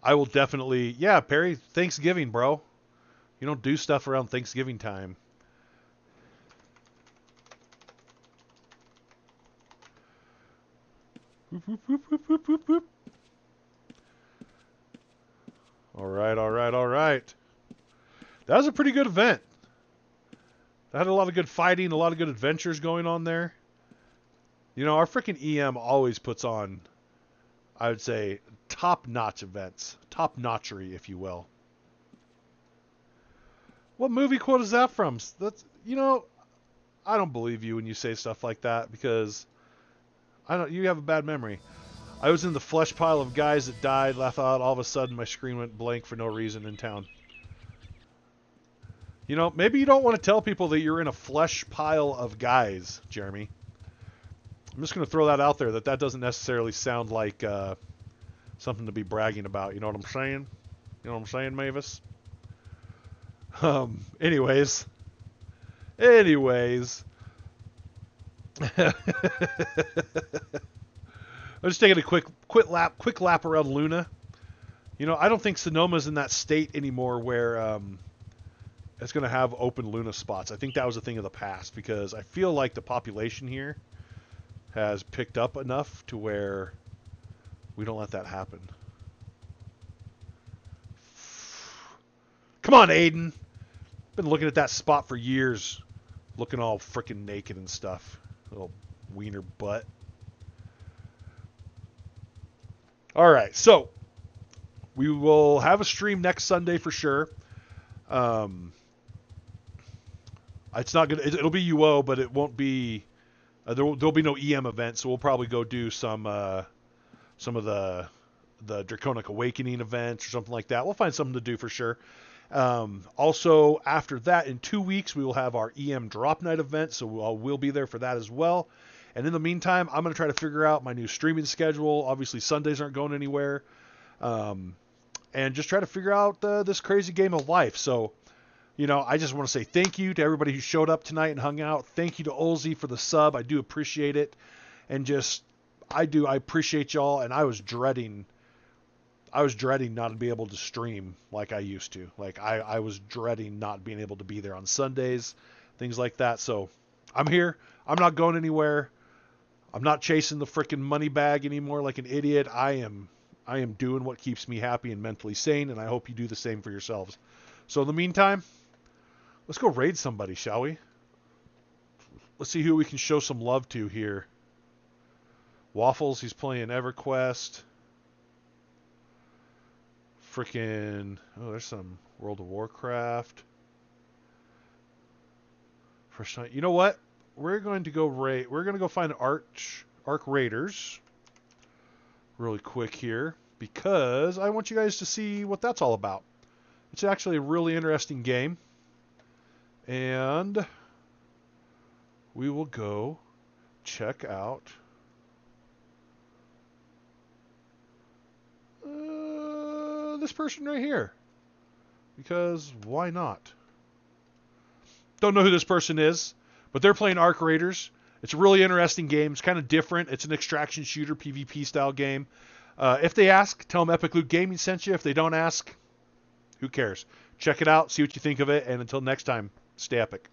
I will definitely... Yeah, Perry, Thanksgiving, bro. You don't do stuff around Thanksgiving time. Whoop, whoop, whoop, whoop, whoop, whoop, whoop. All right, all right, all right. That was a pretty good event. That had a lot of good fighting, a lot of good adventures going on there. Our freaking EM always puts on, I would say, top-notch events. Top-notchery, if you will. What movie quote is that from? That's, I don't believe you when you say stuff like that because you have a bad memory. I was in the flesh pile of guys that died. I thought all of a sudden my screen went blank for no reason in town. Maybe you don't want to tell people that you're in a flesh pile of guys, Jeremy. I'm just going to throw that out there that doesn't necessarily sound like something to be bragging about. You know what I'm saying? You know what I'm saying, Mavis? Anyways. I'm just taking a quick lap around Luna. I don't think Sonoma's in that state anymore where it's going to have open Luna spots. I think that was a thing of the past because I feel like the population here has picked up enough to where we don't let that happen. Come on, Aiden. Been looking at that spot for years. Looking all freaking naked and stuff. Little wiener butt. Alright, so we will have a stream next Sunday for sure. It's not gonna. It'll be UO, but it won't be. There'll be no EM event, so we'll probably go do some of the Draconic Awakening events or something like that. We'll find something to do for sure. Also, after that, in 2 weeks, we will have our EM Drop Night event, so we'll be there for that as well. And in the meantime, I'm going to try to figure out my new streaming schedule. Obviously, Sundays aren't going anywhere. And just try to figure out this crazy game of life. So, I just want to say thank you to everybody who showed up tonight and hung out. Thank you to Olsey for the sub. I do appreciate it. And I appreciate y'all. And I was dreading not to be able to stream like I used to. Like I was dreading not being able to be there on Sundays, things like that. So I'm here. I'm not going anywhere. I'm not chasing the freaking money bag anymore like an idiot. I am doing what keeps me happy and mentally sane, and I hope you do the same for yourselves. So in the meantime, let's go raid somebody, shall we? Let's see who we can show some love to here. Waffles, he's playing EverQuest. Freaking, there's some World of Warcraft. First night. You know what? We're going to go raid. We're going to go find Arc Raiders really quick here because I want you guys to see what that's all about. It's actually a really interesting game. And we will go check out this person right here. Because why not? Don't know who this person is, but they're playing Arc Raiders. It's a really interesting game. It's kind of different. It's an extraction shooter, PvP style game. If they ask, tell them Epic Loot Gaming sent you. If they don't ask, who cares? Check it out, see what you think of it, and until next time, stay epic.